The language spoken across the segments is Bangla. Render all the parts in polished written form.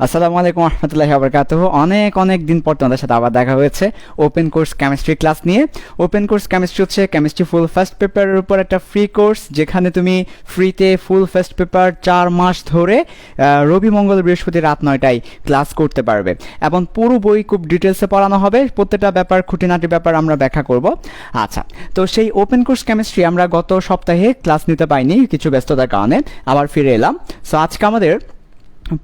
আসসালামু আলাইকুম রহমতুল্লাহি ওয়া বারাকাতুহু। অনেক অনেক দিন পর তোমাদের সাথে আবার দেখা হয়েছে ওপেন কোর্স কেমিস্ট্রি ক্লাস নিয়ে। ওপেন কোর্স কেমিস্ট্রি হচ্ছে কেমিস্ট্রি ফুল ফার্স্ট পেপারের উপর একটা ফ্রি কোর্স, যেখানে তুমি ফ্রিতে ফুল ফার্স্ট পেপার 4 মাস ধরে রবি মঙ্গল বৃহস্পতি রাত 9টায় ক্লাস করতে পারবে এবং পুরো বই খুব ডিটেলসে পড়ানো হবে। প্রত্যেকটা ব্যাপার, খুঁটিনাটি ব্যাপার আমরা ব্যাখ্যা করব। আচ্ছা, তো সেই ওপেন কোর্স কেমিস্ট্রি আমরা গত সপ্তাহে ক্লাস নিতে পাইনি কিছু ব্যস্ততার কারণে, আবার ফিরে এলাম। সো আজকে আমাদের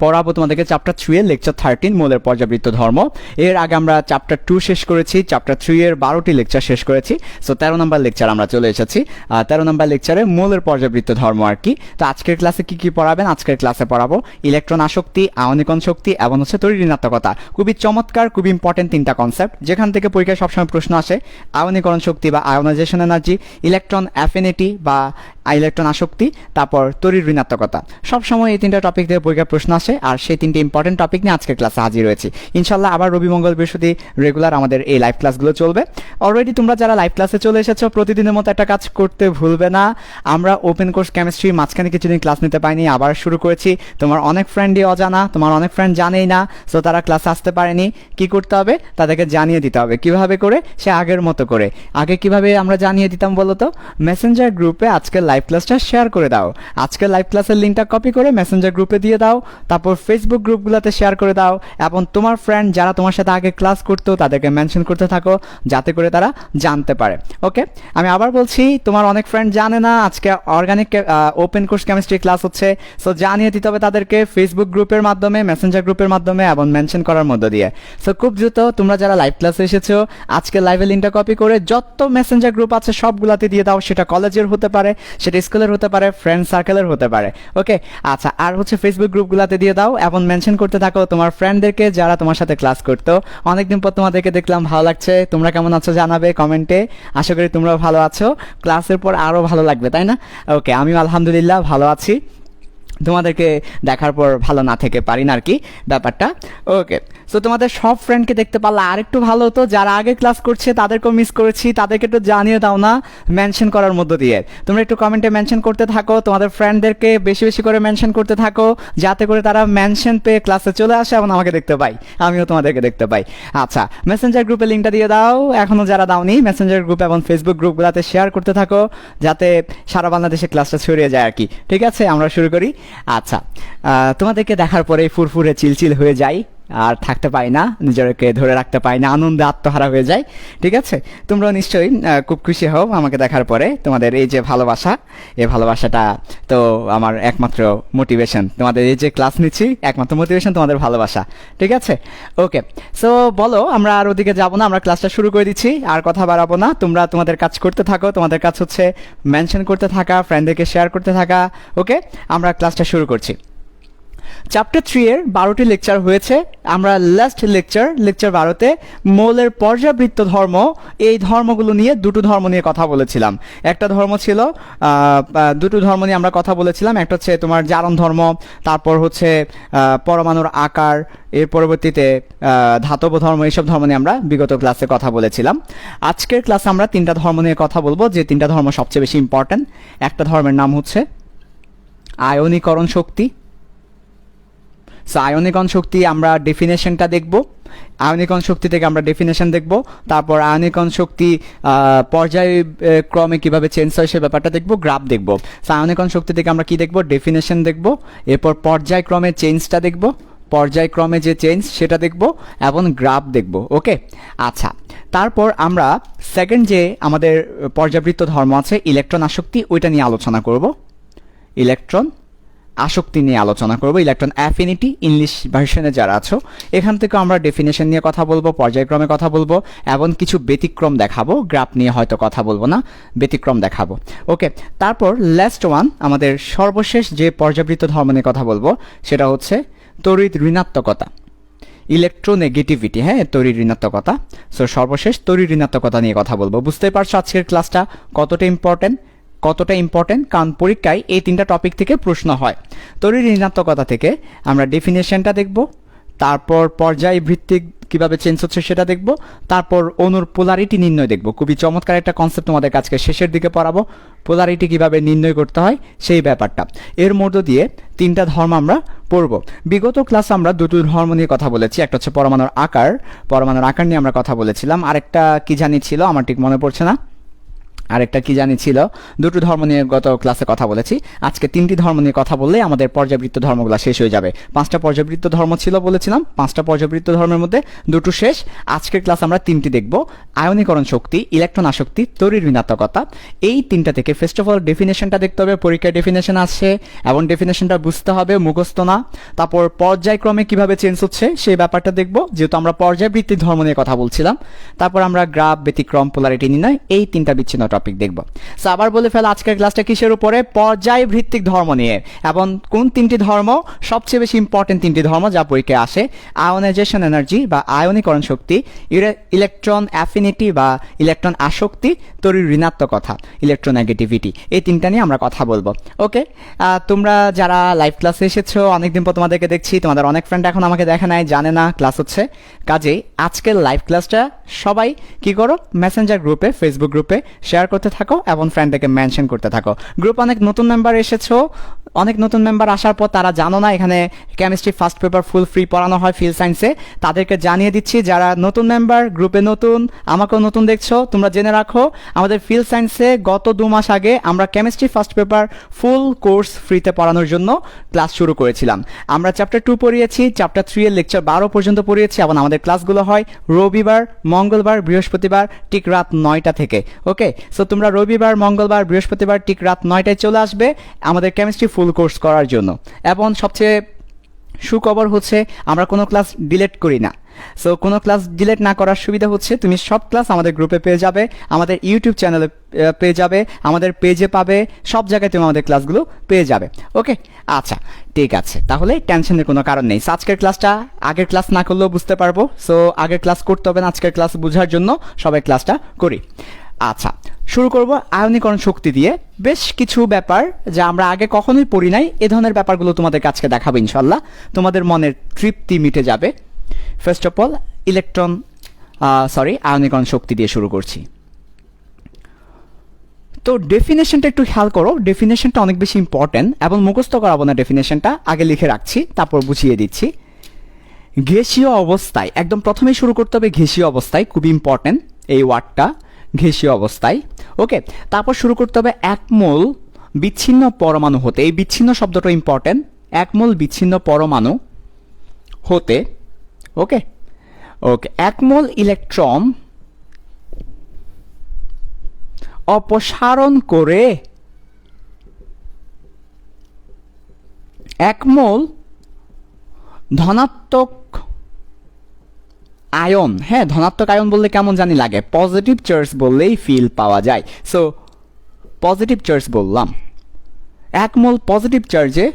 পড়াবো তোমাদেরকে চ্যাপ্টার 3 এর লেকচার 13 মৌলের পর্যাবৃত্ত ধর্ম। এর আগে আমরা চ্যাপ্টার 2 শেষ করেছি, চ্যাপ্টার 3 এর 12টি লেকচার শেষ করেছি। সো 13 নম্বর লেকচার আমরা চলে এসেছি। 13 নম্বর লেকচারে মৌলের পর্যাবৃত্ত ধর্ম আর কি। তো আজকের ক্লাসে কি কি পড়াবেন? আজকের ক্লাসে পড়াবো ইলেকট্রন আসক্তি, আয়নীকরণ শক্তি এবং হচ্ছে তড়িৎ ঋণাত্মকতা। খুবই চমৎকার, খুবই ইম্পর্টেন্ট তিনটা কনসেপ্ট, যেখান থেকে পরীক্ষায় সবসময় প্রশ্ন আসে। আয়নীকরণ শক্তি বা আয়োনাইজেশন এনার্জি, ইলেকট্রন অ্যাফিনিটি বা ইলেকট্রন আসক্তি, তারপর তড়িৎ ঋণাত্মকতা। সবসময় এই তিনটা টপিক থেকে পরীক্ষার প্রশ্ন আসে, আর সেই তিনটে ইম্পর্টেন্ট টপিক নিয়ে আজকের ক্লাসে হাজির হয়েছি। ইনশাল্লাহ আবার রবি মঙ্গল বৃহস্পতি রেগুলার আমাদের এই লাইভ ক্লাসগুলো চলবে। অলরেডি তোমরা যারা লাইভ ক্লাসে চলে এসেছো, প্রতিদিনের মতো একটা কাজ করতে ভুলবে না। আমরা ওপেন কোর্স কেমিস্ট্রি মাঝখানে কিছুদিন ক্লাস নিতে পাইনি, আবার শুরু করেছি। তোমার অনেক ফ্রেন্ডই অজানা, তোমার অনেক ফ্রেন্ড জানেই না, সো তারা ক্লাসে আসতে পারেনি। কি করতে হবে? তাদেরকে জানিয়ে দিতে হবে। কিভাবে করে? সে আগের মতো করে। আগে কিভাবে আমরা জানিয়ে দিতাম বলো তো? মেসেঞ্জার গ্রুপে আজকের লাইভ ক্লাসটা শেয়ার করে দাও। আজকের লাইভ ক্লাসের লিঙ্কটা কপি করে মেসেঞ্জার গ্রুপে দিয়ে দাও, তারপর ফেসবুক গ্রুপগুলোতে শেয়ার করে দাও এবং তোমার ফ্রেন্ড যারা তোমার সাথে আগে ক্লাস করতো তাদেরকে মেনশন করতে থাকো, যাতে করে তারা জানতে পারে। ওকে, আমি আবার বলছি, তোমার অনেক ফ্রেন্ড জানে না আজকে organic open course chemistry class হচ্ছে। সো জানিয়ে দিতে হবে তাদেরকে ফেসবুক গ্রুপের মাধ্যমে, মেসেঞ্জার গ্রুপের মাধ্যমে এবং মেনশন করার মধ্য দিয়ে। সো খুব দ্রুত তোমরা যারা লাইভ ক্লাসে এসেছো, আজকে লাইভের লিঙ্কটা কপি করে যত মেসেঞ্জার গ্রুপ আছে সবগুলাতে দিয়ে দাও। সেটা কলেজের হতে পারে, সেটা স্কুলের হতে পারে, ফ্রেন্ড সার্কেলের হতে পারে। ওকে, আচ্ছা, আর হচ্ছে ফেসবুক গ্রুপগুলোতে দিয়ে দাও এবং মেনশন করতে থাকো তোমার ফ্রেন্ডদেরকে যারা তোমার সাথে ক্লাস করতো। অনেকদিন পর তোমাদেরকে দেখলাম, ভালো লাগছে। তোমরা কেমন আছো জানাবে কমেন্টে। আশা করি তোমরাও ভালো আছো। ক্লাসের পর আরও ভালো লাগবে, তাই না? ওকে, আমিও আলহামদুলিল্লাহ ভালো আছি। তোমাদেরকে দেখার পর ভালো না থেকে পারি না আর কি ব্যাপারটা। ওকে, সো তোমাদের সব ফ্রেন্ডকে দেখতে পারলে আরেকটু ভালো হতো। যারা আগে ক্লাস করছে তাদেরকেও মিস করেছি, তাদেরকে একটু জানিয়ে দাও না মেনশন করার মধ্য দিয়ে। তোমরা একটু কমেন্টে মেনশন করতে থাকো, তোমাদের ফ্রেন্ডদেরকে বেশি বেশি করে মেনশন করতে থাকো, যাতে করে তারা মেনশন পেয়ে ক্লাসে চলে আসে এবং আমাকে দেখতে পাই, আমিও তোমাদেরকে দেখতে পাই। আচ্ছা, মেসেঞ্জার গ্রুপে লিঙ্কটা দিয়ে দাও এখনও যারা দাওনি। মেসেঞ্জার গ্রুপ এবং ফেসবুক গ্রুপগুলোতে শেয়ার করতে থাকো, যাতে সারা বাংলাদেশে ক্লাসটা ছড়িয়ে যায় আর কি। ঠিক আছে, আমরা শুরু করি। আচ্ছা, তোমাদেরকে দেখার পরে ফুরফুরে চিলচিল হয়ে যাই, আর থাকতে পাই না, নিজেকে ধরে রাখতে পাই না, আনন্দে আত্মহারা হয়ে যায়। ঠিক আছে, তোমরাও নিশ্চয়ই খুব খুশি হও আমাকে দেখার পরে। তোমাদের এই যে ভালোবাসা, এই ভালোবাসাটা তো আমার একমাত্র মোটিভেশন। তোমাদের এই যে ক্লাস নিচ্ছি, একমাত্র মোটিভেশন তোমাদের ভালোবাসা। ঠিক আছে, ওকে। সো বলো, আমরা আর ওদিকে যাবো না, আমরা ক্লাসটা শুরু করে দিচ্ছি, আর কথা বাড়াবো না। তোমরা তোমাদের কাজ করতে থাকো। তোমাদের কাজ হচ্ছে মেনশন করতে থাকা, ফ্রেন্ডদেরকে শেয়ার করতে থাকা। ওকে, আমরা ক্লাসটা শুরু করছি। চ্যাপ্টার 3 এর 12টি লেকচার হয়েছে। আমরা লাস্ট লেকচার 12তে মৌলের পর্যাবৃত্ত ধর্ম, এই ধর্মগুলো নিয়ে দুটো ধর্ম নিয়ে কথা বলেছিলাম। একটা ধর্ম ছিল, দুটো ধর্ম নিয়ে আমরা কথা বলেছিলাম। একটা হচ্ছে তোমার জারণ ধর্ম, তারপর হচ্ছে পরমাণুর আকার, এর পরবর্তীতে ধাতব ধর্ম। এইসব ধর্ম নিয়ে আমরা বিগত ক্লাসে কথা বলেছিলাম। আজকের ক্লাসে আমরা তিনটা ধর্ম নিয়ে কথা বলবো, যে তিনটা ধর্ম সবচেয়ে বেশি ইম্পর্ট্যান্ট। একটা ধর্মের নাম হচ্ছে আয়নীকরণ শক্তি। আয়নীকরণ শক্তি আমরা ডেফিনেশনটা দেখব। আয়নীকরণ শক্তি থেকে আমরা ডেফিনেশন দেখব, তারপর আয়নীকরণ শক্তি পর্যায়ক্রমে কিভাবে চেঞ্জ হয় সে ব্যাপারটা দেখব, গ্রাফ দেখব। আয়নীকরণ শক্তি থেকে আমরা কি দেখব? ডেফিনেশন দেখব, এরপর পর্যায়ক্রমে চেঞ্জটা দেখব, পর্যায়ক্রমে যে চেঞ্জ সেটা দেখব এবং গ্রাফ দেখব। ওকে, আচ্ছা, তারপর আমরা সেকেন্ড যে আমাদের পর্যাবৃত্ত ধর্ম আছে ইলেকট্রন আসক্তি, ওইটা নিয়ে আলোচনা করব। ইলেকট্রন আসক্তি নিয়ে আলোচনা করব, ইলেকট্রন অ্যাফিনিটি। ইংলিশ ভার্সনে যারা আছো, এখান থেকে আমরা ডেফিনেশন নিয়ে কথা বলবো, পর্যায়ক্রমে কথা বলবো এবং কিছু ব্যতিক্রম দেখাবো। গ্রাফ নিয়ে হয়তো কথা বলবো না, ব্যতিক্রম দেখাবো। ওকে, তারপর লাস্ট ওয়ান, আমাদের সর্বশেষ যে পর্যাবৃত্ত ধর্ম নিয়ে কথা বলবো সেটা হচ্ছে তড়িৎ ঋণাত্মকতা, ইলেকট্রোনেগেটিভিটি। হ্যাঁ, তড়িৎ ঋণাত্মকতা। সো সর্বশেষ তড়িৎ ঋণাত্মকতা নিয়ে কথা বলবো। বুঝতেই পারছো আজকের ক্লাসটা কতটা ইম্পর্টেন্ট, কারণ পরীক্ষায় এই তিনটা টপিক থেকে প্রশ্ন হয়। তড়িৎ ঋণাত্মকতা থেকে আমরা ডেফিনেশনটা দেখব, তারপর পর্যায় ভিত্তিক কিভাবে চেঞ্জ হচ্ছে সেটা দেখব, তারপর অণুর পোলারিটি নির্ণয় দেখব। খুবই চমৎকার একটা কনসেপ্ট তোমাদের আজকে শেষের দিকে পড়াবো, পোলারিটি কিভাবে নির্ণয় করতে হয় সেই ব্যাপারটা। এর মধ্য দিয়ে 3টা ধর্ম আমরা পড়ব। বিগত ক্লাসে আমরা 2টো ধর্ম নিয়ে কথা বলেছি, একটা হচ্ছে পরমাণুর আকার নিয়ে আমরা কথা বলেছিলাম, আরেকটা কি জানি ছিল আমার ঠিক মনে পড়ছে না, আরেকটা কি জানি ছিল। 2টো ধর্ম নিয়ে গত ক্লাসে কথা বলেছি, আজকে 3টি ধর্ম নিয়ে কথা বললে আমাদের পর্যাবৃত্ত ধর্মগুলো শেষ হয়ে যাবে। 5টা পর্যাবৃত্ত ধর্ম ছিল বলেছিলাম, 5টা পর্যাবৃত্ত ধর্মের মধ্যে 2টো শেষ। আজকের ক্লাস আমরা 3টি দেখব, আয়নীকরণ শক্তি, ইলেকট্রন আসক্তি, তড়িৎ ঋণাত্মকতা। এই 3টা থেকে ফার্স্ট অফ অল ডেফিনেশনটা দেখতে হবে, পরীক্ষায় ডেফিনেশন আসছে এবং ডেফিনেশনটা বুঝতে হবে, মুখস্থ না। তারপর পর্যায়ক্রমে কিভাবে চেঞ্জ হচ্ছে সেই ব্যাপারটা দেখব, যেহেতু আমরা পর্যায়বৃত্তিক ধর্ম নিয়ে কথা বলছিলাম। তারপর আমরা গ্রাফ, ব্যতিক্রম, পোলারিটি নির্ণয়, এই 3টা বিচ্ছিন্ন টপিক দেখব। সো আবার বলে ফেলা, আজকের ক্লাসটা কিসের উপরে? পর্যায় ভিত্তিক ধর্ম নিয়ে। এবং কোন 3টি ধর্ম? সবচেয়ে বেশি ইম্পর্টেন্ট 3টি ধর্ম যা পরীক্ষায় আসে: আয়নাইজেশন এনার্জি বা আয়নীকরণ শক্তি, ইলেকট্রন অ্যাফিনিটি বা ইলেকট্রন আসক্তি, তড়িৎ ঋণাত্মকতা, ইলেকট্রোনেগেটিভিটি। এই 3টা নিয়ে আমরা কথা বলবো। ওকে, তোমরা যারা লাইভ ক্লাসে এসেছো, অনেকদিন পর তোমাদেরকে দেখছি, তোমাদের অনেক ফ্রেন্ড এখন আমাকে দেখে নাই, জানে না ক্লাস হচ্ছে। কাজেই আজকের লাইভ ক্লাসটা সবাই কি করো, মেসেঞ্জার গ্রুপে, ফেসবুক গ্রুপে শেয়ার করতে থাকো এবং ফ্রেন্ডদেরকে মেনশন করতে থাকো। গ্রুপ অনেক নতুন মেম্বার এসেছো, অনেক নতুন মেম্বার আসার পর তারা জানো না এখানে chemistry first paper full free পড়ানো হয় ফিল সায়েন্সে। তাদেরকে জানিয়ে দিচ্ছি, যারা নতুন মেম্বার, গ্রুপে নতুন, আমাকেও নতুন দেখছো, তোমরা জেনে রাখো আমাদের ফিল সায়েন্সে গত 2 মাস আগে আমরা chemistry first paper full course ফ্রিতে পড়ানোর জন্য ক্লাস শুরু করেছিলাম। আমরা চ্যাপ্টার 2 পড়িয়েছি, চ্যাপ্টার 3 এর লেকচার 12 পর্যন্ত পড়িয়েছি এবং আমাদের ক্লাসগুলো হয় রবিবার, মঙ্গলবার, বৃহস্পতিবার ঠিক রাত 9টা থেকে। ওকে, সো তোমরা রবিবার, মঙ্গলবার, বৃহস্পতিবার ঠিক রাত 9টায় চলে আসবে আমাদের কেমিস্ট্রি ফুল কোর্স করার জন্য। এবং সবচেয়ে সুখবর হচ্ছে আমরা কোনো ক্লাস ডিলিট করি না। সো কোনো ক্লাস ডিলিট না করার সুবিধা হচ্ছে তুমি সব ক্লাস আমাদের গ্রুপে পেয়ে যাবে, আমাদের ইউটিউব চ্যানেলে পেয়ে যাবে, আমাদের পেজে পাবে, সব জায়গায় তুমি আমাদের ক্লাসগুলো পেয়ে যাবে। ওকে, আচ্ছা ঠিক আছে, তাহলে টেনশনের কোনো কারণ নেই। আজকের ক্লাসটা আগের ক্লাস না করলেও বুঝতে পারবো, সো আগের ক্লাস করতে হবে না, আজকের ক্লাস বোঝার জন্য সবাই ক্লাসটা করি। আচ্ছা, শুরু করব আয়নীকরণ শক্তি দিয়ে। বেশ কিছু ব্যাপার যা আমরা আগে কখনোই পড়ি নাই, এ ধরনের ব্যাপারগুলো তোমাদের কাছে দেখাবো ইনশাল্লাহ, তোমাদের মনের তৃপ্তি মিটে যাবে। ফার্স্ট অফ অল আয়নীকরণ শক্তি দিয়ে শুরু করছি। তো ডেফিনেশনটা একটু খেয়াল করো, ডেফিনেশনটা অনেক বেশি ইম্পর্টেন্ট এবং মুখস্থ করাবো না, ডেফিনেশনটা আগে লিখে রাখছি, তারপর বুঝিয়ে দিচ্ছি। গ্যাসীয় অবস্থায়, একদম প্রথমেই শুরু করতে হবে গ্যাসীয় অবস্থায়, খুব ইম্পর্টেন্ট এই ওয়ার্ডটা, গ্যাসীয় অবস্থায়। ওকে, তারপর শুরু করতে হবে এক মোল বিচ্ছিন্ন পরমাণু হতে, এই বিচ্ছিন্ন শব্দটা ইম্পর্টেন্ট, এক মোল বিচ্ছিন্ন পরমাণু হতে। ওকে ওকে, এক মোল ইলেকট্রন অপসারণ করে এক মোল ধনাত্মক আয়ন, হ্যাঁ ধনাত্মক আয়ন বললে কেমন জানি লাগে, পজিটিভ চার্জ বললেই ফিল পাওয়া যায়। সো পজিটিভ চার্জ বললাম, এক মোল পজিটিভ চার্জে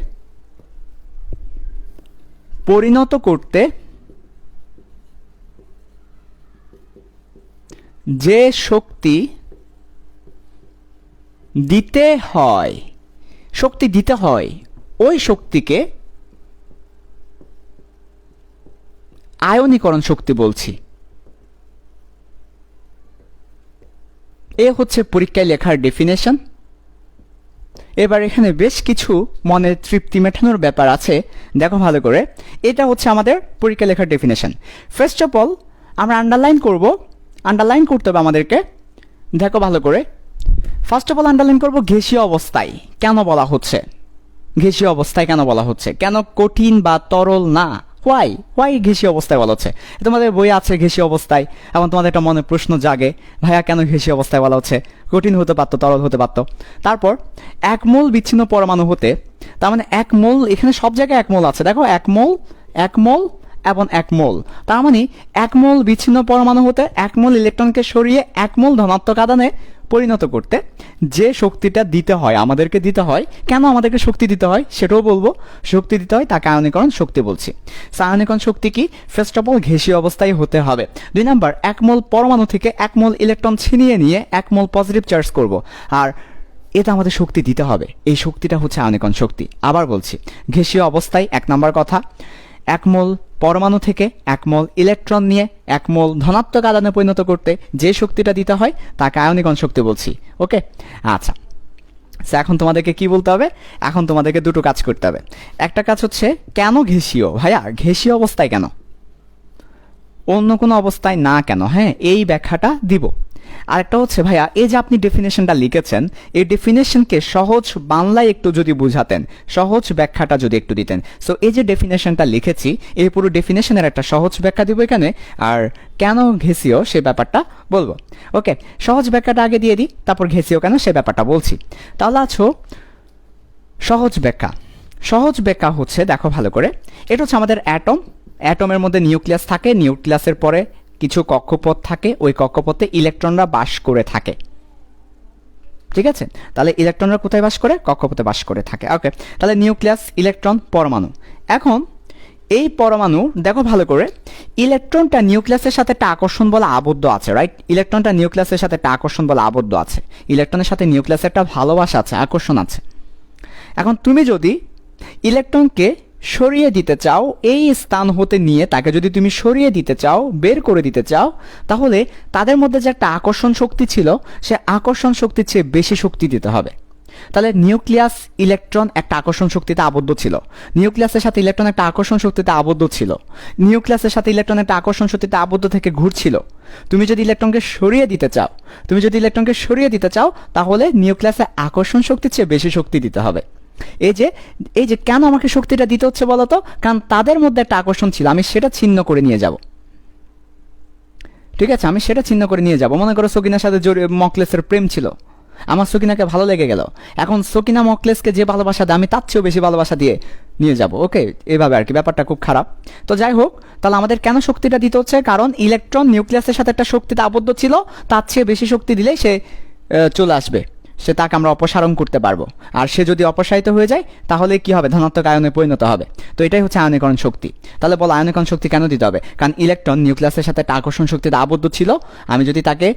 পরিণত করতে যে শক্তি দিতে হয়, ওই শক্তিকে আয়নীকরণ শক্তি বলছি। এ হচ্ছে পরীক্ষায় লেখার ডেফিনেশন। এবার এখানে বেশ কিছু মনের তৃপ্তি মেটানোর ব্যাপার আছে, দেখো ভালো করে। এটা হচ্ছে আমাদের পরীক্ষা লেখার ডেফিনেশন। ফার্স্ট অফ অল আমরা আন্ডারলাইন করতে হবে আমাদেরকে, দেখো ভালো করে। ফার্স্ট অফ অল আন্ডারলাইন করবো গ্যাসীয় অবস্থায় কেন বলা হচ্ছে, কেন কঠিন বা তরল না, হোয়াই গ্যাসীয় অবস্থায় বলা হচ্ছে। তোমাদের বই আছে গ্যাসীয় অবস্থায়, এবং তোমাদের একটা মনে প্রশ্ন জাগে, ভাইয়া কেন গ্যাসীয় অবস্থায় বলা হচ্ছে, কঠিন হতে পারতো, তরল হতে পারতো। তারপর এক মোল বিচ্ছিন্ন পরমাণু হতে, তার মানে এক মোল, এখানে সব জায়গায় এক মোল আছে, দেখো এক মোল এবং এক মোল, তার মানে এক মোল বিচ্ছিন্ন পরমাণু হতে এক মোল ইলেকট্রনকে সরিয়ে এক মোল ধনাত্মক আধানে পরিণত করতে যে শক্তিটা দিতে হয়, আমাদেরকে দিতে হয়। কেন আমাদেরকে শক্তি দিতে হয় সেটাও বলবো, শক্তি দিতে হয় তাকে আয়নীকরণ শক্তি বলছি। আয়নীকরণ শক্তি কি? ফার্স্ট অফ অল গ্যাসীয় অবস্থায় হতে হবে। 2 নাম্বার, এক মোল পরমাণু থেকে এক মোল ইলেকট্রন ছিনিয়ে নিয়ে এক মোল পজিটিভ চার্জ করব, আর এটা আমাদের শক্তি দিতে হবে, এই শক্তিটা হচ্ছে আয়নীকরণ শক্তি। আবার বলছি, গ্যাসীয় অবস্থায় 1 নাম্বার কথা, এক মোল পরমাণু থেকে 1 মোল ইলেকট্রন নিয়ে 1 মোল ধনাত্মক আধানে পরিণত করতে যে শক্তিটা দিতে হয় তাকে আয়নীকরণ শক্তি বলছি। ওকে, আচ্ছা, এখন তোমাদেরকে কি বলতে হবে? এখন তোমাদেরকে দুটো কাজ করতে হবে। একটা কাজ হচ্ছে কেন ঘেঁষীয়? ভাইয়া ঘেঁষীয় অবস্থায় কেন, অন্য কোনো অবস্থায় না কেন? হ্যাঁ, এই ব্যাখ্যাটা দিব। আরেকটা হচ্ছে ভাইয়া, এই যে আপনি ডেফিনেশনটা লিখেছেন, এই ডেফিনেশনকে সহজ বাংলায় একটু যদি বুঝাতেন, সহজ ব্যাখ্যাটা যদি একটু দিতেন। সো এই যে ডেফিনেশনটা লিখেছি, এই পুরো ডেফিনেশনের একটা সহজ ব্যাখ্যা দিব এখানে, আর কেন ঘেঁষীয় সে ব্যাপারটা বলবো। ওকে, সহজ ব্যাখ্যাটা আগে দিয়ে দিই, তারপর ঘেঁষীয় কেন সে ব্যাপারটা বলছি। তাহলে আছো সহজ ব্যাখ্যা। সহজ ব্যাখ্যা হচ্ছে, দেখো ভালো করে, এটা হচ্ছে আমাদের অ্যাটম। অ্যাটমের মধ্যে নিউক্লিয়াস থাকে, নিউক্লিয়াসের পরে কিছু কক্ষপথ থাকে, ওই কক্ষপথে ইলেকট্রনরা বাস করে থাকে। ঠিক আছে, তাহলে ইলেকট্রনরা কোথায় বাস করে? কক্ষপথে বাস করে থাকে। ওকে, তাহলে নিউক্লিয়াস, ইলেকট্রন, পরমাণু। এখন এই পরমাণু দেখো ভালো করে, ইলেকট্রনটা নিউক্লিয়াসের সাথে একটা আকর্ষণ বলে আবদ্ধ আছে, রাইট? ইলেকট্রনটা নিউক্লিয়াসের সাথে একটা আকর্ষণ বলে আবদ্ধ আছে। ইলেকট্রনের সাথে নিউক্লিয়াসের একটা ভালোবাসা আছে, আকর্ষণ আছে। এখন তুমি যদি ইলেকট্রনকে সরিয়ে দিতে চাও, এই স্থান হতে নিয়ে তাকে যদি তুমি সরিয়ে দিতে চাও, বের করে দিতে চাও, তাহলে তাদের মধ্যে যে একটা আকর্ষণ শক্তি ছিল, সে আকর্ষণ শক্তির চেয়ে বেশি শক্তি দিতে হবে। তাহলে নিউক্লিয়াস, ইলেকট্রন একটা আকর্ষণ শক্তিতে আবদ্ধ ছিল, নিউক্লিয়াসের সাথে ইলেকট্রন একটা আকর্ষণ শক্তিতে আবদ্ধ ছিল, নিউক্লিয়াসের সাথে ইলেকট্রন একটা আকর্ষণ শক্তিতে আবদ্ধ থেকে ঘুরছিল। তুমি যদি ইলেকট্রনকে সরিয়ে দিতে চাও, তাহলে নিউক্লিয়াসের আকর্ষণ শক্তির চেয়ে বেশি শক্তি দিতে হবে। এই যে কেন আমাকে শক্তিটা দিতে হচ্ছে বলতো? কারণ তাদের মধ্যে একটা আকর্ষণ ছিল, আমি সেটা ছিন্ন করে নিয়ে যাব। ঠিক আছে, আমি সেটা ছিন্ন করে নিয়ে যাব। মনে করো সকিনার সাথে মকলেসের প্রেম ছিল, আমার সকিনাকে ভালো লেগে গেল, এখন সকিনা মকলেসকে যে ভালোবাসা দেয় আমি তার চেয়েও বেশি ভালোবাসা দিয়ে নিয়ে যাব। ওকে, এভাবে আর কি, ব্যাপারটা খুব খারাপ। তো যাই হোক, তাহলে আমাদের কেন শক্তিটা দিতে হচ্ছে? কারণ ইলেকট্রন নিউক্লিয়াসের সাথে একটা শক্তিতে আবদ্ধ ছিল, তার চেয়ে বেশি শক্তি দিলেই সে চলে আসবে, সে তাকে আমরা অপসারণ করতে পারবো। আর সে যদি অপসারিত হয়ে যায় তাহলে কি হবে? ধনাত্মক আয়নে পরিণত হবে। তো এটাই হচ্ছে আয়নীকরণ শক্তি। তাহলে বলো আয়নীকরণ শক্তি কেন দিতে হবে? কারণ ইলেকট্রন নিউক্লিয়াসের সাথে একটা আকর্ষণ শক্তিতে আবদ্ধ ছিল, আমি যদি তাকে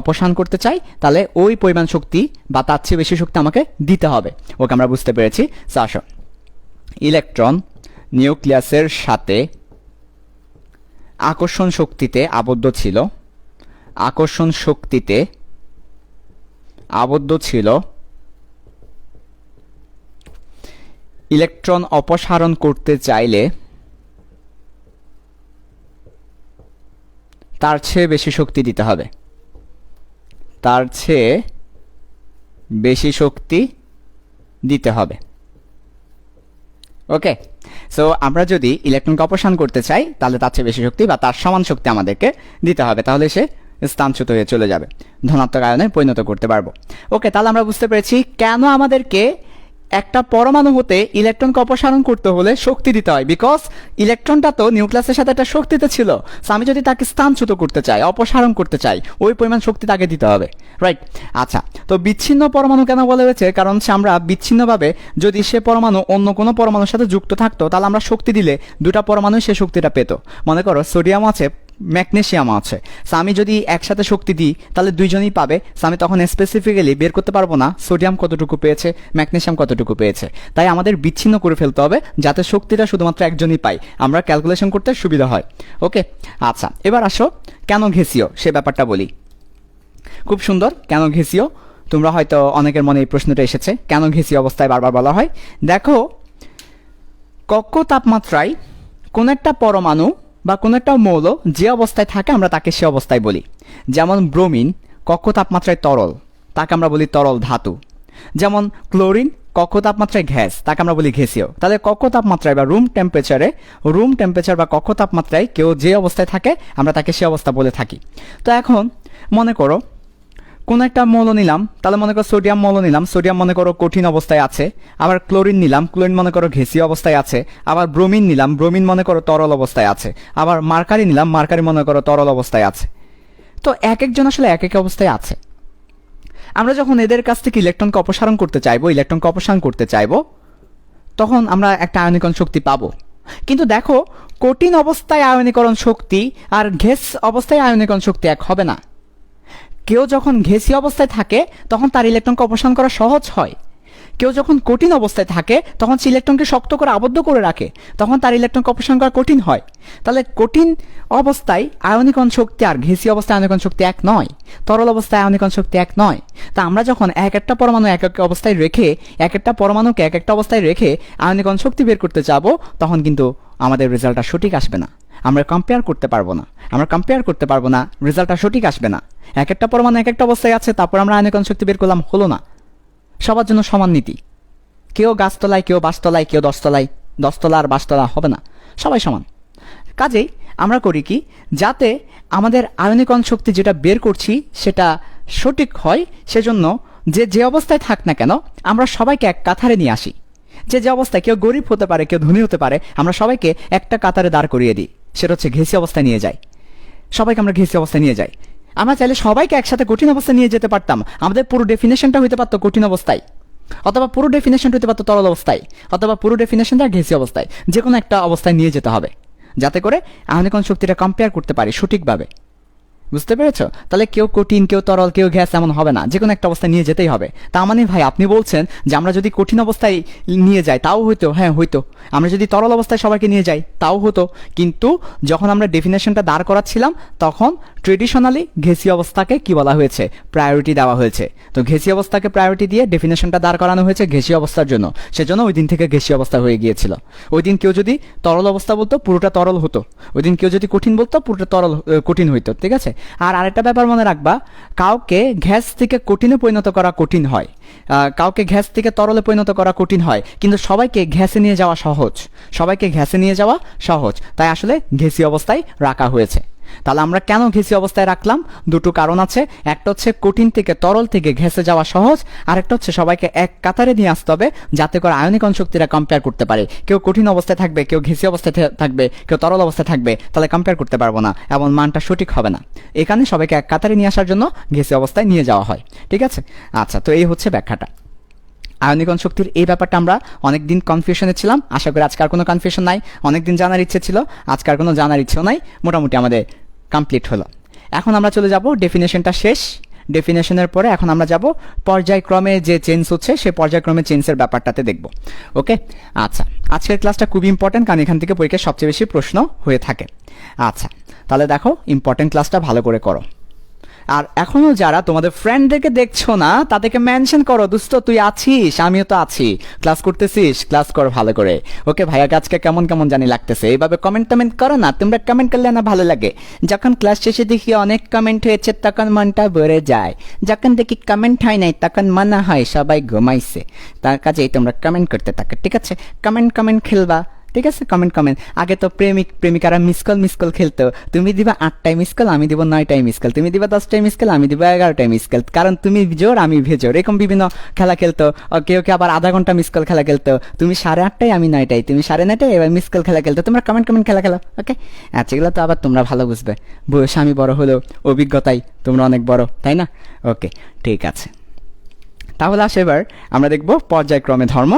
অপসারণ করতে চাই তাহলে ওই পরিমাণ শক্তি বা তার চেয়ে বেশি শক্তি আমাকে দিতে হবে। ওকে, আমরা বুঝতে পেরেছি। আসো, ইলেকট্রন নিউক্লিয়াসের সাথে আকর্ষণ শক্তিতে আবদ্ধ ছিল, আকর্ষণ শক্তিতে আবদ্ধ ছিল, ইলেকট্রন অপসারণ করতে চাইলে তার চেয়ে বেশি শক্তি দিতে হবে, তার চেয়ে বেশি শক্তি দিতে হবে। ওকে, সো আমরা যদি ইলেকট্রনকে অপসারণ করতে চাই তাহলে তার চেয়ে বেশি শক্তি বা তার সমান শক্তি আমাদেরকে দিতে হবে, তাহলে সে স্থানচ্যুত হয়ে চলে যাবে, ধনাত্মক আয়নে পরিণত করতে পারবো। ওকে, তাহলে আমরা বুঝতে পেরেছি কেন আমাদেরকে একটা পরমাণু হতে ইলেকট্রনকে অপসারণ করতে হলে শক্তি দিতে হয়। বিকজ ইলেকট্রনটা তো নিউক্লিয়াসের সাথে একটা শক্তিতে ছিল, সো আমি যদি তাকে স্থানচ্যুত করতে চাই, অপসারণ করতে চাই, ওই পরিমাণ শক্তি তাকে দিতে হবে, রাইট? আচ্ছা, তো বিচ্ছিন্ন পরমাণু কেন বলা হয়েছে? কারণ আমরা বিচ্ছিন্নভাবে যদি সে পরমাণু অন্য কোনো পরমাণুর সাথে যুক্ত থাকতো তাহলে আমরা শক্তি দিলে দুটা পরমাণু সে শক্তিটা পেত। মনে করো সোডিয়াম আছে, ম্যাগনেসিয়াম আছে, সো আমি যদি একসাথে শক্তি দিই তাহলে দুইজনই পাবে। সো আমি তখন স্পেসিফিক্যালি বের করতে পারবো না সোডিয়াম কতটুকু পেয়েছে, ম্যাগনেসিয়াম কতটুকু পেয়েছে। তাই আমাদের বিচ্ছিন্ন করে ফেলতে হবে যাতে শক্তিটা শুধুমাত্র একজনই পাই, আমরা ক্যালকুলেশন করতে সুবিধা হয়। ওকে, আচ্ছা, এবার আসো কেন ঘেঁষীয় সে ব্যাপারটা বলি। খুব সুন্দর, কেন ঘেঁষীয়? তোমরা হয়তো অনেকের মনে এই প্রশ্নটা এসেছে, কেন ঘেঁষীয় অবস্থায় বারবার বলা হয়? দেখো, কক্ষ তাপমাত্রায় কোন একটা পরমাণু বা কোনো একটা মৌল যে অবস্থায় থাকে আমরা তাকে সে অবস্থায় বলি। যেমন ব্রোমিন কক্ষ তাপমাত্রায় তরল, তাকে আমরা বলি তরল ধাতু। যেমন ক্লোরিন কক্ষ তাপমাত্রায় গ্যাস, তাকে আমরা বলি গ্যাসীয়। তাহলে কক্ষ তাপমাত্রায় বা রুম টেম্পারেচার বা কক্ষ তাপমাত্রায় কেউ যে অবস্থায় থাকে আমরা তাকে সে অবস্থা বলে থাকি। তো এখন মনে করো কোন একটা মৌল নিলাম, তাহলে মনে করো সোডিয়াম মৌল নিলাম, সোডিয়াম মনে করো কঠিন অবস্থায় আছে। আবার ক্লোরিন নিলাম, ক্লোরিন মনে করো গ্যাসীয় অবস্থায় আছে। আবার ব্রোমিন নিলাম, ব্রোমিন মনে করো তরল অবস্থায় আছে। আবার মার্কারি নিলাম, মার্কারি মনে করো তরল অবস্থায় আছে। তো এক একজন আসলে এক এক অবস্থায় আছে। আমরা যখন এদের কাছ থেকে ইলেকট্রনকে অপসারণ করতে চাইবো তখন আমরা একটা আয়নীকরণ শক্তি পাবো। কিন্তু দেখো, কঠিন অবস্থায় আয়নীকরণ শক্তি আর গ্যাস অবস্থায় আয়নীকরণ শক্তি এক হবে না। কেউ যখন গ্যাসীয় অবস্থায় থাকে তখন তার ইলেকট্রনকে অপসারণ করা সহজ হয়, কেউ যখন কঠিন অবস্থায় থাকে তখন সে ইলেকট্রনকে শক্ত করে আবদ্ধ করে রাখে, তখন তার ইলেকট্রনকে অপসারণ করা কঠিন হয়। তাহলে কঠিন অবস্থায় আয়নীকরণ শক্তি আর ঘেঁষি অবস্থায় আয়নীকরণ শক্তি এক নয়, তরল অবস্থায় আয়নীকরণ শক্তি এক নয়। তা আমরা যখন এক একটা পরমাণু এক এক অবস্থায় রেখে, এক একটা পরমাণুকে এক একটা অবস্থায় রেখে আয়নীকরণ শক্তি বের করতে যাবো, তখন কিন্তু আমাদের রেজাল্টটা সঠিক আসবে না, আমরা কম্পেয়ার করতে পারবো না, রেজাল্টটা সঠিক আসবে না। এক একটা পরমাণু এক একটা অবস্থায় আছে, তারপর আমরা আয়নীকরণ শক্তি বের করলাম, হলো না। সবার জন্য সমান নীতি, কেউ গাছতলায়, কেউ বাসতলায়, কেউ দশতলা আর বাসতলা হবে না, সবাই সমান। কাজেই আমরা করি কি, যাতে আমাদের আয়নীকরণ শক্তি যেটা বের করছি সেটা সঠিক হয়, সেজন্য যে অবস্থায় থাক না কেন আমরা সবাইকে এক কাতারে নিয়ে আসি। যে অবস্থায় কেউ গরিব হতে পারে, কেউ ধনী হতে পারে, আমরা সবাইকে একটা কাতারে দাঁড় করিয়ে দিই, সেটা হচ্ছে ঘেঁষি অবস্থায় নিয়ে যাই। সবাইকে আমরা ঘেঁষি অবস্থায় নিয়ে যাই। আমরা চাইলে সবাইকে একসাথে কঠিন অবস্থায় নিয়ে যেতে পারতাম, আমাদের পুরো ডেফিনেশনটা হইতে পারতো কঠিন অবস্থায়, অথবা পুরো ডেফিনেশন হইতে পারতো তরল অবস্থায়, অথবা পুরো ডেফিনেশনটা ঘেঁষি অবস্থায়, যে কোনো একটা অবস্থায় নিয়ে যেতে হবে, যাতে করে আয়নীকরণ শক্তিটা কম্পেয়ার করতে পারি সঠিকভাবে। বুঝতে পেরেছ? তাহলে কেউ কঠিন, কেউ তরল, কেউ গ্যাস এমন হবে না, যে কোনো একটা অবস্থায় নিয়ে যেতেই হবে। তা মানে ভাই আপনি বলছেন যে আমরা যদি কঠিন অবস্থায় নিয়ে যাই তাও হইতো? হ্যাঁ হইতো। আমরা যদি তরল অবস্থায় সবাইকে নিয়ে যাই তাও হতো, কিন্তু যখন আমরা ডেফিনেশনটা দাঁড় করাচ্ছিলাম তখন ট্রেডিশনালি ঘেঁষি অবস্থাকে কি বলা হয়েছে? প্রায়োরিটি দেওয়া হয়েছে। তো ঘেঁষি অবস্থাকে প্রায়োরিটি দিয়ে ডেফিনেশনটা দাঁড় করানো হয়েছে ঘেঁষি অবস্থার জন্য, সেজন্য ওই দিন থেকে ঘেঁষি অবস্থা হয়ে গিয়েছিল। ওই দিন কেউ যদি তরল অবস্থা বলতো পুরোটা তরল হতো, ওই দিন কেউ যদি কঠিন বলতো পুরোটা কঠিন হইতো, ঠিক আছে? আর আরেকটা ব্যাপার মনে রাখবা, কাউকে গ্যাস থেকে কঠিনে পরিণত করা কঠিন হয়, কাউকে গ্যাস থেকে তরলে পরিণত করা কঠিন হয়, কিন্তু সবাইকে গ্যাসে নিয়ে যাওয়া সহজ, তাই আসলে ঘেঁষি অবস্থায় রাখা হয়েছে। তাহলে আমরা কেন ঘেঁষি অবস্থায় রাখলাম? দুটো কারণ আছে। একটা হচ্ছে কঠিন থেকে তরল থেকে ঘেঁষে যাওয়া সহজ, আর একটা হচ্ছে সবাইকে এক কাতারে নিয়ে আসতে হবে, যাতে করে আয়নীকরণ শক্তিটা কম্পেয়ার করতে পারে। কেউ কঠিন অবস্থায় থাকবে, কেউ ঘেঁষি অবস্থায় থাকবে, কেউ তরল অবস্থায় থাকবে, তাহলে কম্পেয়ার করতে পারবো না এবং মানটা সঠিক হবে না। এখানে সবাইকে এক কাতারে নিয়ে আসার জন্য ঘেঁষি অবস্থায় নিয়ে যাওয়া হয়, ঠিক আছে? আচ্ছা, তো এই হচ্ছে ব্যাখ্যাটা। আয়নীকরণ শক্তির এই ব্যাপারটা আমরা অনেকদিন কনফিউশনে ছিলাম, আশা করি আজকে আর কোনো কনফিউশন নাই। অনেকদিন জানার ইচ্ছে ছিল, আজকে আর কোনো জানার ইচ্ছেও নাই, মোটামুটি আমাদের কমপ্লিট হলো। এখন আমরা চলে যাব, ডেফিনেশনটা শেষ। ডেফিনেশনের পরে এখন আমরা যাব পর্যায়ক্রমে যে চেঞ্জ হচ্ছে সেই পর্যায়ক্রমে চেঞ্জের ব্যাপারটাতে দেখব। ওকে, আচ্ছা, আজকের ক্লাসটা খুবই ইম্পর্টেন্ট, কারণ এখান থেকে পরীক্ষায় সবচেয়ে বেশি প্রশ্ন হয়ে থাকে। আচ্ছা, তাহলে দেখো, ইম্পর্টেন্ট ক্লাসটা ভালো করে করো। আর এখনো যারা তোমাদের ফ্রেন্ডদেরকে দেখছো না তাদেরকে মেনশন করো, দোস্ত তুই আছিস, আমিও তো আছি, ক্লাস করতেছিস, ক্লাস কর ভালো করে। ওকে, ভাইয়া আজকে কেমন কেমন জানি লাগতেছে, এইভাবে কমেন্ট করো না, তোমরা কমেন্ট করলে না ভালো লাগে। যখন ক্লাস শেষে দেখি অনেক কমেন্ট হয়েছে তখন মনটা ভরে যায়, যখন দেখি কমেন্ট হয় নাই তখন মনে হয় সবাই ঘুমাইছে। তার কাজেই তোমরা কমেন্ট করতে থাকো, ঠিক আছে? কমেন্ট খেলবা, ঠিক আছে? কমেন্ট। আগে তো প্রেমিকারা মিস কল খেলতো, তুমি দিবা 8টায় মিস কল, আমি দিব 9টায় মিস কল, তুমি দিবা 10টায় মিস কল, আমি দিব 11টায় মিস কল, কারণ তুমি জোর আমি ভেজোর, এরকম বিভিন্ন খেলা খেলতো। কেউ আবার আধা ঘন্টা মিস কল খেলা খেলতো, তুমি 8:30টায় আমি 9টায়, তুমি 9:30টায়, এবার মিস কল খেলা খেলতো। তোমরা কমেন্ট খেলা খেলো, ওকে? আচ্ছা, এগুলো তো আবার তোমরা ভালো বুঝবে, বয়স আমি বড় হলেও অভিজ্ঞতায় তোমরা অনেক বড়, তাই না? ওকে, ঠিক আছে। তাহলে আসে এবার আমরা দেখব পর্যায়ক্রমে ধর্ম।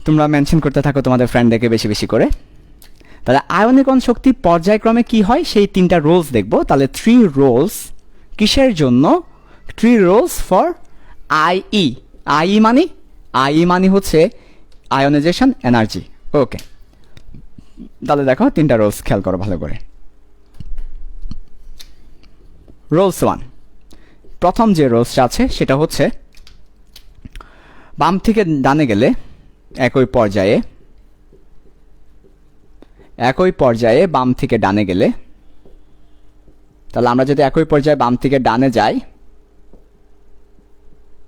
তোমরা মেনশন করতে থাকো তোমাদের ফ্রেন্ডদেরকে বেশি বেশি করে। তাহলে আয়নীকরণ শক্তি পর্যায়ক্রমে কি হয় সেই 3টা রোলস দেখব। তাহলে 3 রোলস কিসের জন্য? 3 রোলস ফর আইই। আইই মানে হচ্ছে আয়োনাইজেশন এনার্জি। ওকে, তাহলে দেখো 3টা রোলস খেয়াল করো ভালো করে। রোলস 1, প্রথম যে রোলসটা আছে সেটা হচ্ছে বাম থেকে ডানে গেলে একই পর্যায়ে বাম থেকে ডানে গেলে, তাহলে আমরা যদি একই পর্যায়ে বাম থেকে ডানে যাই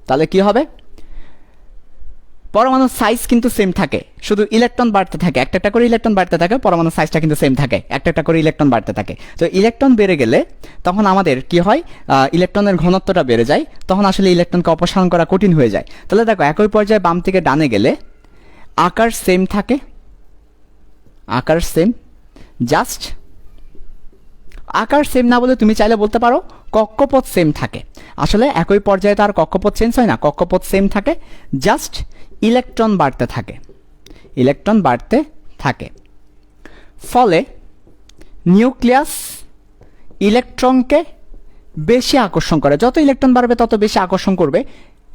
তাহলে কি হবে? পরমাণুর সাইজ কিন্তু সেম থাকে, শুধু ইলেকট্রন বাড়তে থাকে, একটা করে ইলেকট্রন বাড়তে থাকে, পরমাণুর সাইজটা কিন্তু সেম থাকে, একটা করে ইলেকট্রন বাড়তে থাকে। তো ইলেকট্রন বেড়ে গেলে তখন আমাদের কি হয়? ইলেকট্রনের ঘনত্বটা বেড়ে যায়, তখন আসলে ইলেকট্রনকে অপসারণ করা কঠিন হয়ে যায়। তাহলে দেখো, একই পর্যায়ে বাম থেকে ডানে গেলে আকার সেম থাকে, আকার সেম, জাস্ট আকার সেম না বলে তুমি চাইলে বলতে পারো কক্ষপথ সেম থাকে। আসলে একই পর্যায়ে তো আর কক্ষপথ চেঞ্জ হয় না, কক্ষপথ সেম থাকে, জাস্ট ইলেকট্রন বাড়তে থাকে। ফলে নিউক্লিয়াস ইলেকট্রনকে বেশি আকর্ষণ করে, যত ইলেকট্রন বাড়বে তত বেশি আকর্ষণ করবে,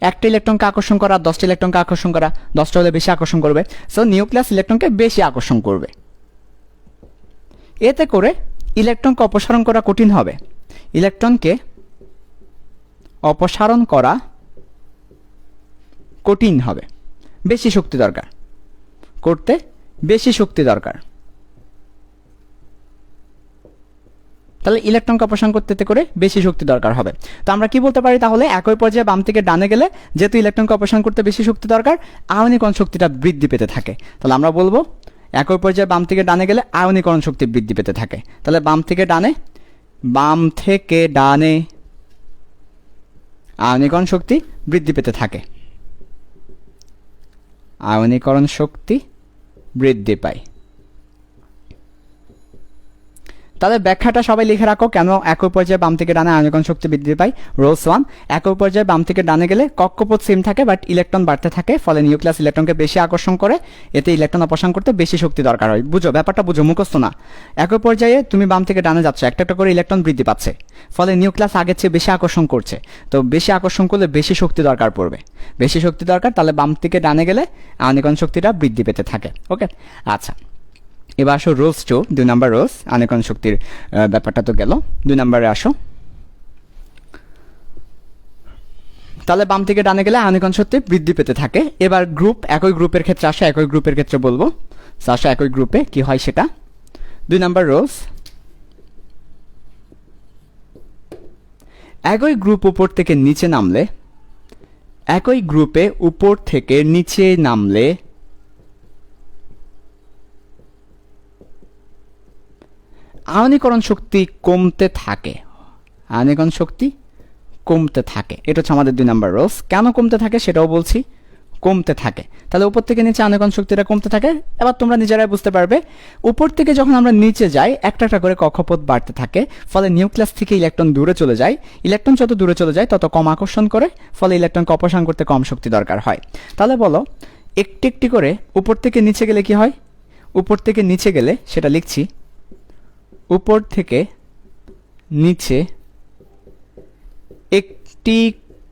একটা ইলেকট্রনকে আকর্ষণ করা, 10টা ইলেকট্রনকে আকর্ষণ করা, 10টা হলে বেশি আকর্ষণ করবে। সো নিউক্লিয়াস ইলেকট্রনকে বেশি আকর্ষণ করবে। এতে করে ইলেকট্রনকে অপসারণ করা কঠিন হবে। ইলেকট্রনকে অপসারণ করা কঠিন হবে, বেশি শক্তি দরকার করতে, বেশি শক্তি দরকার। তাহলে ইলেকট্রনকে অপসারণ করতে করে বেশি শক্তি দরকার হবে। তো আমরা কি বলতে পারি তাহলে, একই পর্যায়ে বাম থেকে ডানে গেলে যেহেতু ইলেকট্রনকে অপসারণ করতে বেশি শক্তি দরকার, আয়নীকরণ শক্তিটা বৃদ্ধি পেতে থাকে। তাহলে আমরা বলবো একই পর্যায়ে বাম থেকে ডানে গেলে আয়নীকরণ শক্তি বৃদ্ধি পেতে থাকে। তাহলে বাম থেকে ডানে আয়নীকরণ শক্তি বৃদ্ধি পেতে থাকে, আয়নীকরণ শক্তি বৃদ্ধি পায়। তাহলে ব্যাখ্যাটা সবাই লিখে রাখো, কেন একই পর্যায়ে বাম থেকে ডানে আয়নীকরণ শক্তি বৃদ্ধি পায়। রোলস 1, একই পর্যায়ে বাম থেকে ডানে গেলে কক্ষপথ সেম থাকে বাট ইলেকট্রন বাড়তে থাকে, ফলে নিউক্লিয়াস ইলেকট্রনকে বেশি আকর্ষণ করে, এতে ইলেকট্রন অপসারণ করতে বেশি শক্তি দরকার হয়। বুঝো ব্যাপারটা, বুঝো, মুখস্থ না। একই পর্যায়ে তুমি বাম থেকে ডানে যাচ্ছ, একটা একটা করে ইলেকট্রন বৃদ্ধি পাচ্ছে, ফলে নিউক্লিয়াস আগের চেয়ে বেশি আকর্ষণ করছে। তো বেশি আকর্ষণ করলে বেশি শক্তি দরকার পড়বে, বেশি শক্তি দরকার, তাহলে বাম থেকে ডানে গেলে আয়নীকরণ শক্তিটা বৃদ্ধি পেতে থাকে। ওকে, আচ্ছা, এবার আসো রোলস 2, 2 নম্বর রোলস। আয়নীকরণ শক্তির ব্যাপারটা তো গেল, 2 নম্বরে আসো। তাহলে বাম থেকে ডানে গেলে আয়নীকরণ শক্তি বৃদ্ধি পেতে থাকে। এবার গ্রুপ, একই গ্রুপের ক্ষেত্রে আসো, একই গ্রুপের ক্ষেত্রে বলবো। আসো একই গ্রুপে কি হয় সেটা। 2 নম্বর রোলস, একই গ্রুপ উপর থেকে নিচে নামলে, একই গ্রুপে উপর থেকে নিচে নামলে আয়নীকরণ শক্তি কমতে থাকে, আয়নীকরণ শক্তি কমতে থাকে। এটা হচ্ছে আমাদের 2 নম্বর রোলস। কেন কমতে থাকে সেটাও বলছি, কমতে থাকে। তাহলে উপর থেকে নিচে আয়নীকরণ শক্তিটা কমতে থাকে। এবার তোমরা নিজেরাই বুঝতে পারবে, উপর থেকে যখন আমরা নিচে যাই একটা একটা করে কক্ষপথ বাড়তে থাকে, ফলে নিউক্লিয়াস থেকে ইলেকট্রন দূরে চলে যায়। ইলেকট্রন যত দূরে চলে যায় তত কম আকর্ষণ করে, ফলে ইলেকট্রনকে অপসারণ করতে কম শক্তি দরকার হয়। তাহলে বলো, একটি একটি করে উপর থেকে নিচে গেলে কি হয়? উপর থেকে নিচে গেলে সেটা লিখছি, উপর থেকে নিচে একটি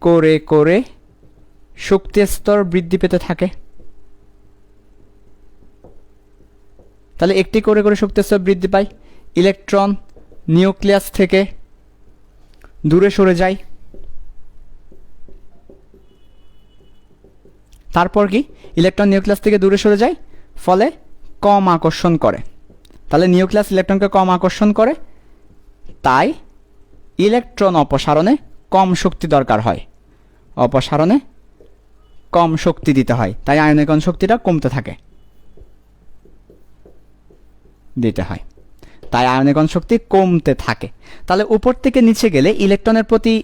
করে করে শক্তি স্তর বৃদ্ধি পেতে থাকে। তাহলে একটি করে করে শক্তি স্তর বৃদ্ধি পায়, ইলেকট্রন নিউক্লিয়াস থেকে দূরে সরে যায়। তারপর কি, ইলেকট্রন নিউক্লিয়াস থেকে দূরে সরে যায়, ফলে কম আকর্ষণ করে। তাহলে নিউক্লিয়াস ইলেকট্রনকে কম আকর্ষণ করে, তাই ইলেকট্রন অপসারণে কম শক্তি দরকার হয়, অপসারণে কম শক্তি দিতে হয়, তাই আয়নীকরণ শক্তিটা কমতে থাকে, দিতে হয়, তাই আয়নীকরণ শক্তি কমতে থাকে। তাহলে উপর থেকে নিচে গেলে ইলেকট্রনের প্রতি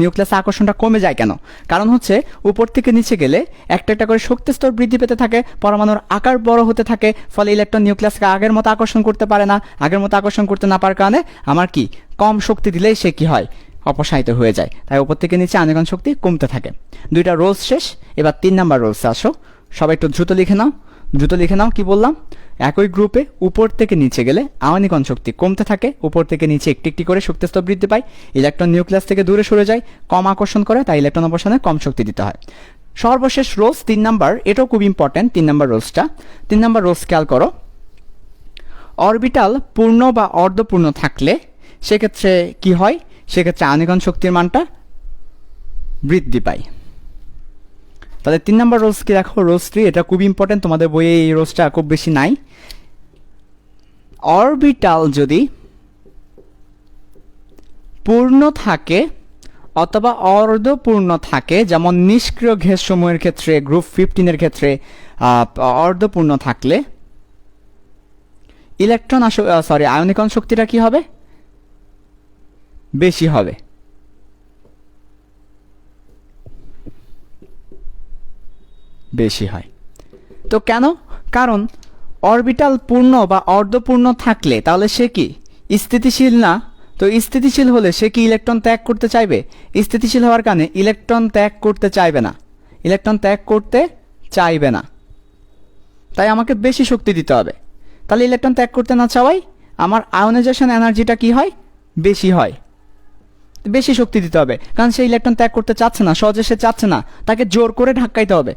নিউক্লিয়াসের আকর্ষণটা কমে যায় কেন? কারণ হচ্ছে উপর থেকে নিচে গেলে একটা একটা করে শক্তি স্তর বৃদ্ধি পেতে থাকে, পরমাণুর আকার বড় হতে থাকে, ফলে ইলেকট্রন নিউক্লিয়াসকে আগের মতো আকর্ষণ করতে পারে না। আগের মতো আকর্ষণ করতে না পারার কারণে আমার কি, কম শক্তি দিলেই সে কি হয়, অপসারিত হয়ে যায়। তাই উপর থেকে নিচে আয়নীকরণ শক্তি কমতে থাকে। 2টা রোলস শেষ, এবার 3 নম্বর রোলসে আসো। সবাই একটু দ্রুত লিখে নাও, দ্রুত লিখে নাও। কি বললাম? একই গ্রুপে উপর থেকে নিচে গেলে আয়নীকরণ শক্তি কমতে থাকে, উপর থেকে নিচে একটি একটি করে শক্তি স্তর বৃদ্ধি পায়, ইলেকট্রন নিউক্লিয়াস থেকে দূরে সরে যায়, কম আকর্ষণ করে, তাই ইলেকট্রন অপসারণে কম শক্তি দিতে হয়। সর্বশেষ রোলস 3 নাম্বার, এটাও খুব ইম্পর্টেন্ট। 3 নাম্বার রোলসটা, 3 নাম্বার রোলস খেয়াল করো। অরবিটাল পূর্ণ বা অর্ধপূর্ণ থাকলে সেক্ষেত্রে কি হয়? সেক্ষেত্রে আয়নীকরণ শক্তির মানটা বৃদ্ধি পায়। তাহলে 3 নম্বর রোলস কি দেখো, রোলস 3, এটা খুব ইম্পর্টেন্ট, তোমাদের বইয়ে এই রোলসটা খুব বেশি নাই। অরবিটাল যদি পূর্ণ থাকে অথবা অর্ধপূর্ণ থাকে, যেমন নিষ্ক্রিয় গ্যাসসমূহের ক্ষেত্রে, গ্রুপ 15-এর ক্ষেত্রে অর্ধপূর্ণ থাকলে ইলেকট্রন আয়নীকরণ শক্তিটা কি হবে? বেশি হবে। বেশি হয়। তো কেন? কারণ অরবিটাল পূর্ণ বা অর্ধপূর্ণ থাকলে তাহলে সে কি, স্থিতিশীল না? তো স্থিতিশীল হলে সে কি ইলেকট্রন ত্যাগ করতে চাইবে? স্থিতিশীল হওয়ার কারণে ইলেকট্রন ত্যাগ করতে চাইবে না, ইলেকট্রন ত্যাগ করতে চাইবে না, তাই আমাকে বেশি শক্তি দিতে হবে। তাহলে ইলেকট্রন ত্যাগ করতে না চাওয়াই আমার আয়োনাইজেশন এনার্জিটা কি হয়? বেশি হয়। বেশি শক্তি দিতে হবে, কারণ সে ইলেকট্রন ত্যাগ করতে চাচ্ছে না, সহজে সে চাচ্ছে না, তাকে জোর করে ধাক্কাইতে হবে।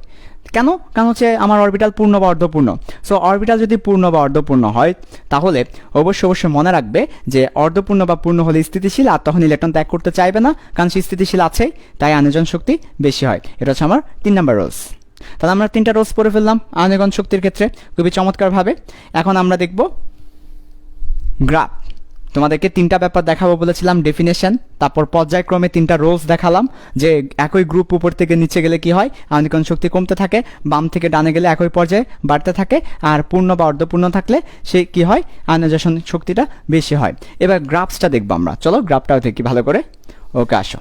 কেন? কারণ হচ্ছে আমার অরবিটাল পূর্ণ বা অর্ধপূর্ণ। সো অরবিটাল যদি পূর্ণ বা অর্ধপূর্ণ হয় তাহলে অবশ্যই মনে রাখবে যে অর্ধপূর্ণ বা পূর্ণ হলে স্থিতিশীল, আর তখন ইলেকট্রন ত্যাগ করতে চাইবে না, কারণ সে স্থিতিশীল আছেই, তাই আয়োজন শক্তি বেশি হয়। এটা হচ্ছে আমার 3 নাম্বার রুলস। তাহলে আমরা 3টা রুলস পড়ে ফেললাম আয়নীকরণ শক্তির ক্ষেত্রে খুবই চমৎকারভাবে। এখন আমরা দেখব গ্রাফ। তোমাদেরকে 3টা ব্যাপার দেখাবো বলেছিলাম, ডেফিনেশন, তারপর পর্যায়ক্রমে 3টা রোলস দেখালাম যে একই গ্রুপ উপর থেকে নিচে গেলে কি হয়, আয়নীকরণ শক্তি কমতে থাকে, বাম থেকে ডানে গেলে একই পর্যায়ে বাড়তে থাকে, আর পূর্ণ বা অর্ধপূর্ণ থাকলে সে কি হয়, আয়নাইজেশন শক্তিটা বেশি হয়। এবার গ্রাফসটা দেখবো আমরা, চলো গ্রাফটাও দেখি ভালো করে। ওকে, আসো।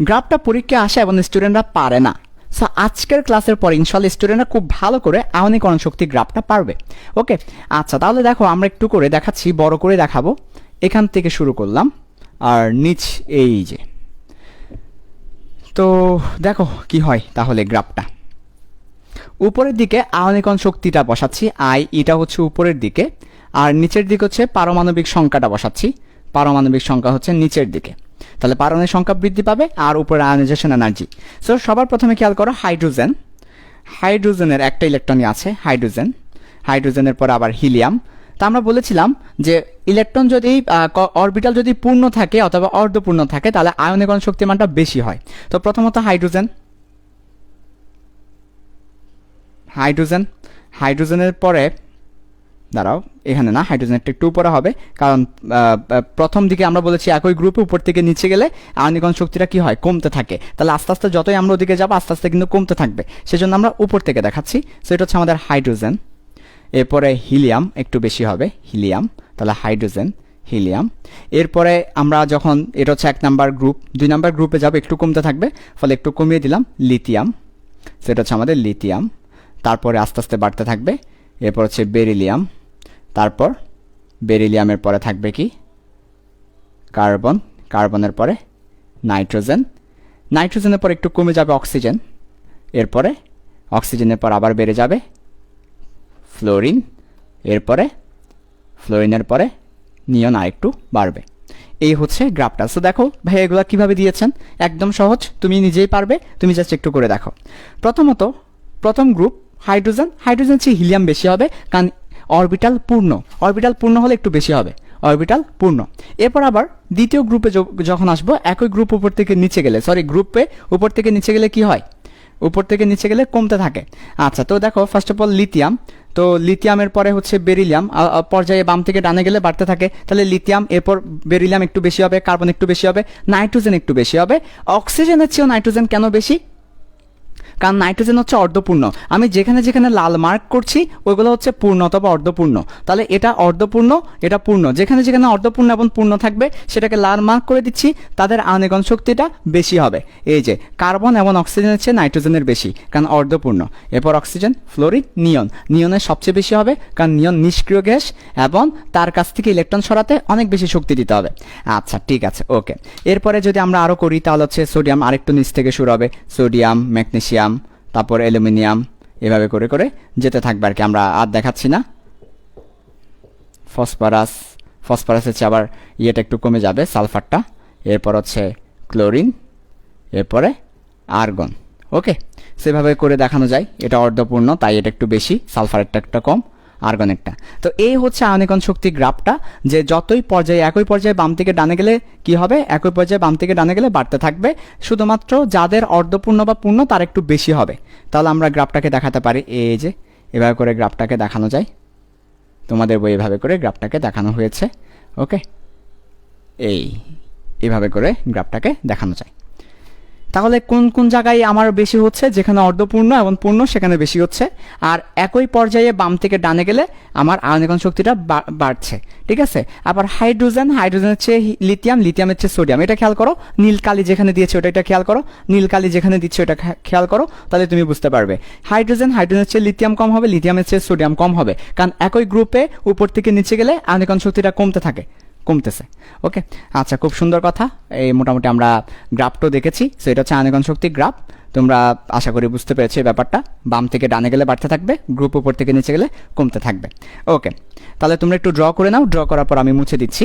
গ্রাফটা পরীক্ষায় আসে এবং স্টুডেন্টরা পারে না। সো আজকের ক্লাসের পর ইনশাল্লাহ স্টুডেন্টরা খুব ভালো করে আয়নীকরণ শক্তি গ্রাফটা পারবে। ওকে, আচ্ছা, তাহলে দেখো আমরা একটু করে দেখাচ্ছি, বড় করে দেখাবো। এখান থেকে শুরু করলাম, আর নিচ এই যে। তো দেখো কি হয় তাহলে গ্রাফটা। উপরের দিকে আয়নীকরণ শক্তিটা বসাচ্ছি, এটা হচ্ছে উপরের দিকে, আর নিচের দিকে হচ্ছে পারমাণবিক সংখ্যাটা বসাচ্ছি। পারমাণবিক সংখ্যা হচ্ছে নিচের দিকে, তাহলে পারমাণবিক সংখ্যা বৃদ্ধি পাবে আর উপরে আয়নাইজেশন এনার্জি। সো সবার প্রথমে খেয়াল করো হাইড্রোজেন। হাইড্রোজেনের একটা ইলেকট্রনই আছে, হাইড্রোজেন। হাইড্রোজেনের পর আবার হিলিয়াম। তা আমরা বলেছিলাম যে ইলেকট্রন যদি অরবিটাল যদি পূর্ণ থাকে অথবা অর্ধপূর্ণ থাকে তাহলে আয়নীকরণ শক্তির মানটা বেশি হয়। তো প্রথমত হাইড্রোজেন, হাইড্রোজেন, হাইড্রোজেনের পরে দাঁড়াও, এখানে না, হাইড্রোজেনটা একটু উপরে হবে, কারণ প্রথম দিকে আমরা বলেছি একই গ্রুপে উপর থেকে নিচে গেলে আয়নীকরণ শক্তিটা কি হয়, কমতে থাকে। তাহলে আস্তে আস্তে যতই আমরা ওদিকে যাবো আস্তে আস্তে কিন্তু কমতে থাকবে, সেজন্য আমরা উপর থেকে দেখাচ্ছি। সো এটা হচ্ছে আমাদের হাইড্রোজেন। এরপরে হিলিয়াম একটু বেশি হবে, হিলিয়াম, তাহলে হাইড্রোজেন, হিলিয়াম। এরপরে আমরা যখন এটা হচ্ছে 1 নাম্বার গ্রুপ, 2 নাম্বার গ্রুপে যাবো একটু কমতে থাকবে, ফলে একটু কমিয়ে দিলাম লিথিয়াম। সেটা হচ্ছে আমাদের লিথিয়াম। তারপরে আস্তে আস্তে বাড়তে থাকবে। এরপর হচ্ছে বেরিলিয়াম। তারপর বেরিলিয়ামের পরে থাকবে কি, কার্বন। কার্বনের পরে নাইট্রোজেন। নাইট্রোজেনের পর একটু কমে যাবে অক্সিজেন। এরপরে অক্সিজেনের পর আবার বেড়ে যাবে ফ্লোরিন। এরপরে ফ্লোরিনের পরে নিয়ন আর একটু বাড়বে। এই হচ্ছে গ্রাফটা। সো দেখো ভাই এগুলো কীভাবে দিয়েছেন, একদম সহজ, তুমি নিজেই পারবে, তুমি জাস্ট একটু করে দেখো। প্রথমত প্রথম গ্রুপ হাইড্রোজেন। হাইড্রোজেন চেয়ে হিলিয়াম বেশি হবে, কারণ অরবিটাল পূর্ণ। অরবিটাল পূর্ণ হলে একটু বেশি হবে, অরবিটাল পূর্ণ। এরপর আবার দ্বিতীয় গ্রুপে যখন আসবো, একই গ্রুপ উপর থেকে নিচে গেলে, গ্রুপে উপর থেকে নিচে গেলে কি হয়, উপর থেকে নিচে গেলে কমতে থাকে। আচ্ছা, তো দেখো ফার্স্ট অফ অল লিথিয়াম। তো লিথিয়ামের পরে হচ্ছে বেরিলিয়াম, পর্যায়ে বাম থেকে ডানে গেলে বাড়তে থাকে, তাহলে লিথিয়াম, এরপর বেরিলিয়াম একটু বেশি হবে, কার্বন একটু বেশি হবে, নাইট্রোজেন একটু বেশি হবে। অক্সিজেনের চেয়েও নাইট্রোজেন কেন বেশি? কারণ নাইট্রোজেন হচ্ছে অর্ধপূর্ণ। আমি যেখানে যেখানে লাল মার্ক করছি ওইগুলো হচ্ছে পূর্ণ অথবা অর্ধপূর্ণ, তাহলে এটা অর্ধপূর্ণ, এটা পূর্ণ। যেখানে যেখানে অর্ধপূর্ণ এবং পূর্ণ থাকবে সেটাকে লাল মার্ক করে দিচ্ছি, তাদের আয়নীকরণ শক্তিটা বেশি হবে। এই যে কার্বন এবং অক্সিজেনের চেয়ে নাইট্রোজেনের বেশি, কারণ অর্ধপূর্ণ। এরপর অক্সিজেন, ফ্লোরিন, নিয়ন। নিয়নের সবচেয়ে বেশি হবে, কারণ নিয়ন নিষ্ক্রিয় গ্যাস এবং তার কাছ থেকে ইলেকট্রন সরাতে অনেক বেশি শক্তি দিতে হবে। আচ্ছা, ঠিক আছে, ওকে। এরপরে যদি আমরা আরও করি তাহলে হচ্ছে সোডিয়াম, আরেকটু নিচ থেকে শুরু হবে, সোডিয়াম, ম্যাগনেসিয়াম, তারপর অ্যালুমিনিয়াম, এভাবে করে করে যেতে থাকবে আর কি। আমরা আর দেখাচ্ছি না। ফসফরাস, ফসফরাস হচ্ছে আবার ইয়েটা একটু কমে যাবে, সালফারটা। এরপর হচ্ছে ক্লোরিন, এরপরে আর্গন। ওকে, সেভাবে করে দেখানো যায়। এটা অর্ধপূর্ণ তাই এটা একটু বেশি, সালফারেরটা একটা কম, আর্গনেরটা। তো এই হচ্ছে আয়নীকরণ শক্তি গ্রাফটা, যে যতই পর্যায়ে একই পর্যায়ে বাম থেকে ডানে গেলে কি হবে, একই পর্যায়ে বাম থেকে ডানে গেলে বাড়তে থাকবে। শুধুমাত্র যাদের অর্ধপূর্ণ বা পূর্ণ তার একটু বেশি হবে। তাহলে আমরা গ্রাফটাকে দেখাতে পারি, এই যে এভাবে করে গ্রাফটাকে দেখানো যায়। তোমাদের বই এভাবে করে গ্রাফটাকে দেখানো হয়েছে। ওকে, এভাবে করে গ্রাফটাকে দেখানো যায়। তাহলে কোন কোন জায়গায় আমার বেশি হচ্ছে, যেখানে অর্ধপূর্ণ এবং পূর্ণ সেখানে বেশি হচ্ছে, আর একই পর্যায়ে বাম থেকে ডানে গেলে আমার আয়নীকরণ শক্তিটা বাড়ছে। ঠিক আছে। আবার হাইড্রোজেন, হাইড্রোজেনের চেয়ে লিথিয়াম, লিথিয়ামের চেয়ে সোডিয়াম। এটা খেয়াল করো, নীল কালি যেখানে দিয়েছে ওটা এটা খেয়াল করো, নীল কালি যেখানে দিচ্ছে ওটা খেয়াল করো, তাহলে তুমি বুঝতে পারবে। হাইড্রোজেন, হাইড্রোজেনের চেয়ে লিথিয়াম কম হবে, লিথিয়ামের চেয়ে সোডিয়াম কম হবে, কারণ একই গ্রুপে উপর থেকে নিচে গেলে আয়নীকরণ শক্তিটা কমতে থাকে, কমতেছে। ওকে, আচ্ছা, খুব সুন্দর কথা। এই মোটামুটি আমরা গ্রাফটাও দেখেছি। সো এটা হচ্ছে আয়নীকরণ শক্তি গ্রাফ। তোমরা আশা করি বুঝতে পেরেছো এই ব্যাপারটা। বাম থেকে ডানে গেলে বাড়তে থাকবে, গ্রুপ উপর থেকে নিচে গেলে কমতে থাকবে। ওকে, তাহলে তোমরা একটু ড্র করে নাও। ড্র করার পর আমি মুছে দিচ্ছি।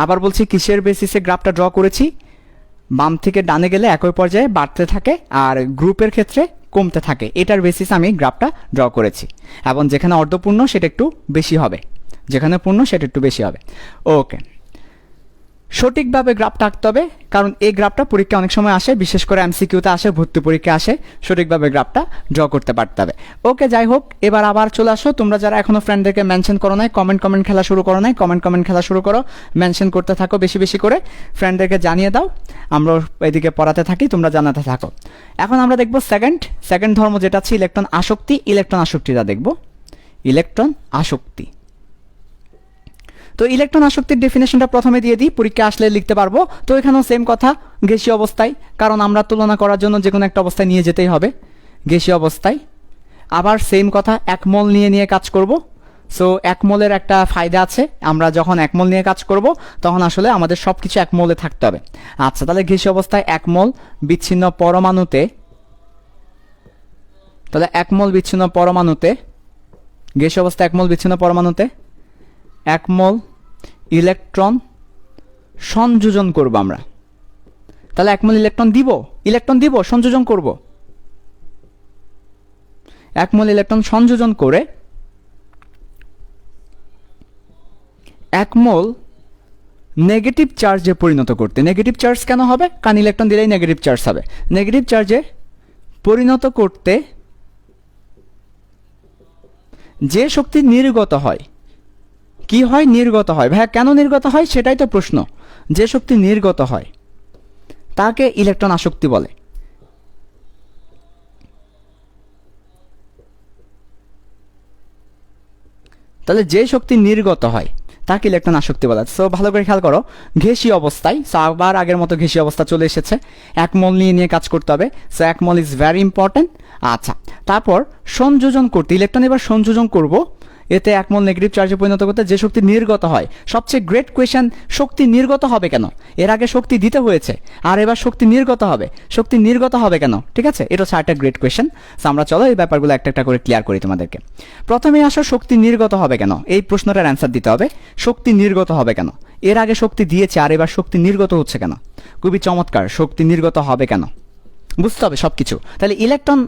আবার বলছি কিসের বেসিসে গ্রাফটা ড্র করেছি, বাম থেকে ডানে গেলে একই পর্যায়ে বাড়তে থাকে আর গ্রুপের ক্ষেত্রে কমতে থাকে, এটার বেসিসে আমি গ্রাফটা ড্র করেছি। এবং যেখানে অর্ধপূর্ণ সেটা একটু বেশি হবে, যেখানে পূর্ণ সেটা একটু বেশি হবে। ওকে, সঠিকভাবে গ্রাফটা আঁকতে হবে, কারণ এই গ্রাফটা পরীক্ষা অনেক সময় আসে, বিশেষ করে এমসিকিউতে আসে, ভর্তি পরীক্ষা আসে, সঠিকভাবে গ্রাফটা ড্র করতে পারতে হবে। ওকে, যাই হোক, এবার আবার চলে আসো, তোমরা যারা এখনো ফ্রেন্ডদেরকে মেনশন করো নাই, কমেন্ট খেলা শুরু করো নাই, কমেন্ট খেলা শুরু করো, মেনশন করতে থাকো বেশি বেশি করে, ফ্রেন্ডদেরকে জানিয়ে দাও, আমরা এদিকে পড়াতে থাকি, তোমরা জানাতে থাকো। এখন আমরা দেখব সেকেন্ড ধর্ম যেটা আছে ইলেকট্রন আসক্তি, ইলেকট্রন আসক্তিটা দেখব, ইলেকট্রন আসক্তি। তো ইলেকট্রন আসক্তির ডেফিনেশনটা প্রথমে দিয়ে দিই, পরীক্ষা আসলে লিখতে পারবো। তো এখানেও সেম কথা, গ্যাসীয় অবস্থায়, কারণ আমরা তুলনা করার জন্য যে কোনো একটা অবস্থায় নিয়ে যেতেই হবে, গ্যাসীয় অবস্থায়। আবার সেম কথা, এক মোল নিয়ে কাজ করব। সো এক মোলের একটা ফায়দা আছে, আমরা যখন এক মোল নিয়ে কাজ করব তখন আসলে আমাদের সব কিছু এক মোলে থাকতে হবে। আচ্ছা, তাহলে গ্যাসীয় অবস্থায় এক মোল বিচ্ছিন্ন পরমাণুতে, তাহলে এক মোল বিচ্ছিন্ন পরমাণুতে, গ্যাসীয় অবস্থায় এক মোল বিচ্ছিন্ন পরমাণুতে এক মোল ইলেকট্রন সংযোজন করব আমরা। তাহলে এক মোল ইলেকট্রন দিব, সংযোজন করব। এক মোল ইলেকট্রন সংযোজন করে এক মোল নেগেটিভ চার্জে পরিণত করতে। নেগেটিভ চার্জ কেন হবে? কারণ ইলেকট্রন দিলেই নেগেটিভ চার্জ হবে। নেগেটিভ চার্জে পরিণত করতে যে শক্তি নির্গত হয়, কি হয়? নির্গত হয়। ভাইয়া কেন নির্গত হয় সেটাই তো প্রশ্ন। যে শক্তি নির্গত হয় তাকে ইলেকট্রন আসক্তি বলে। তাহলে যে শক্তি নির্গত হয় তাকে ইলেকট্রন আসক্তি বলে। সো ভালো করে খেয়াল করো, গ্যাসীয় অবস্থায়, সো আবার আগের মতো গ্যাসীয় অবস্থা চলে এসেছে, এক মোল নিয়ে কাজ করতে হবে। সো এক মোল ইজ ভেরি ইম্পর্টেন্ট। আচ্ছা, তারপর সংযোজন করতে, ইলেকট্রন এবার সংযোজন করব, এতে এক মোল নেগেটিভ চার্জে পরিণত করতে যে শক্তি নির্গত হয়। সবচেয়ে গ্রেট কোয়েশ্চেন, শক্তি নির্গত হবে কেন? এর আগে শক্তি দিতে হয়েছে, আর এবার শক্তি নির্গত হবে। শক্তি নির্গত হবে কেন? ঠিক আছে, এটা হচ্ছে একটা গ্রেট কোয়েশ্চেন। আমরা চলো এই ব্যাপারগুলো একটা একটা করে ক্লিয়ার করি তোমাদেরকে। প্রথমে আসো, শক্তি নির্গত হবে কেন? এই প্রশ্নটার অ্যান্সার দিতে হবে। শক্তি নির্গত হবে কেন? এর আগে শক্তি দিয়েছে আর এবার শক্তি নির্গত হচ্ছে কেন? খুবই চমৎকার। শক্তি নির্গত হবে কেন বুঝতে হবে সবকিছু। তাহলে ইলেকট্রন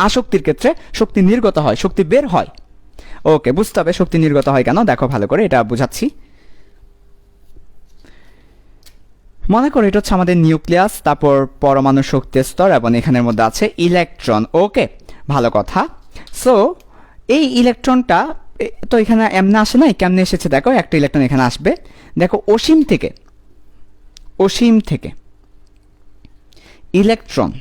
আসক্তির ক্ষেত্রে শক্তি নির্গত হয়, শক্তি বের হয়। ওকে, বুঝতে হবে শক্তি নির্গত হয় কেন। দেখো ভালো করে, এটা বুঝাচ্ছি। মনে করো এটা হচ্ছে আমাদের নিউক্লিয়াস, তারপর পরমাণু শক্তি স্তর, এবং এখানের মধ্যে আছে ইলেকট্রন। ওকে, ভালো কথা। সো এই ইলেকট্রনটা তো এখানে এমনি আসে নাই, কেমনে এসেছে দেখো। একটা ইলেকট্রন এখানে আসবে, দেখো অসীম থেকে ইলেকট্রন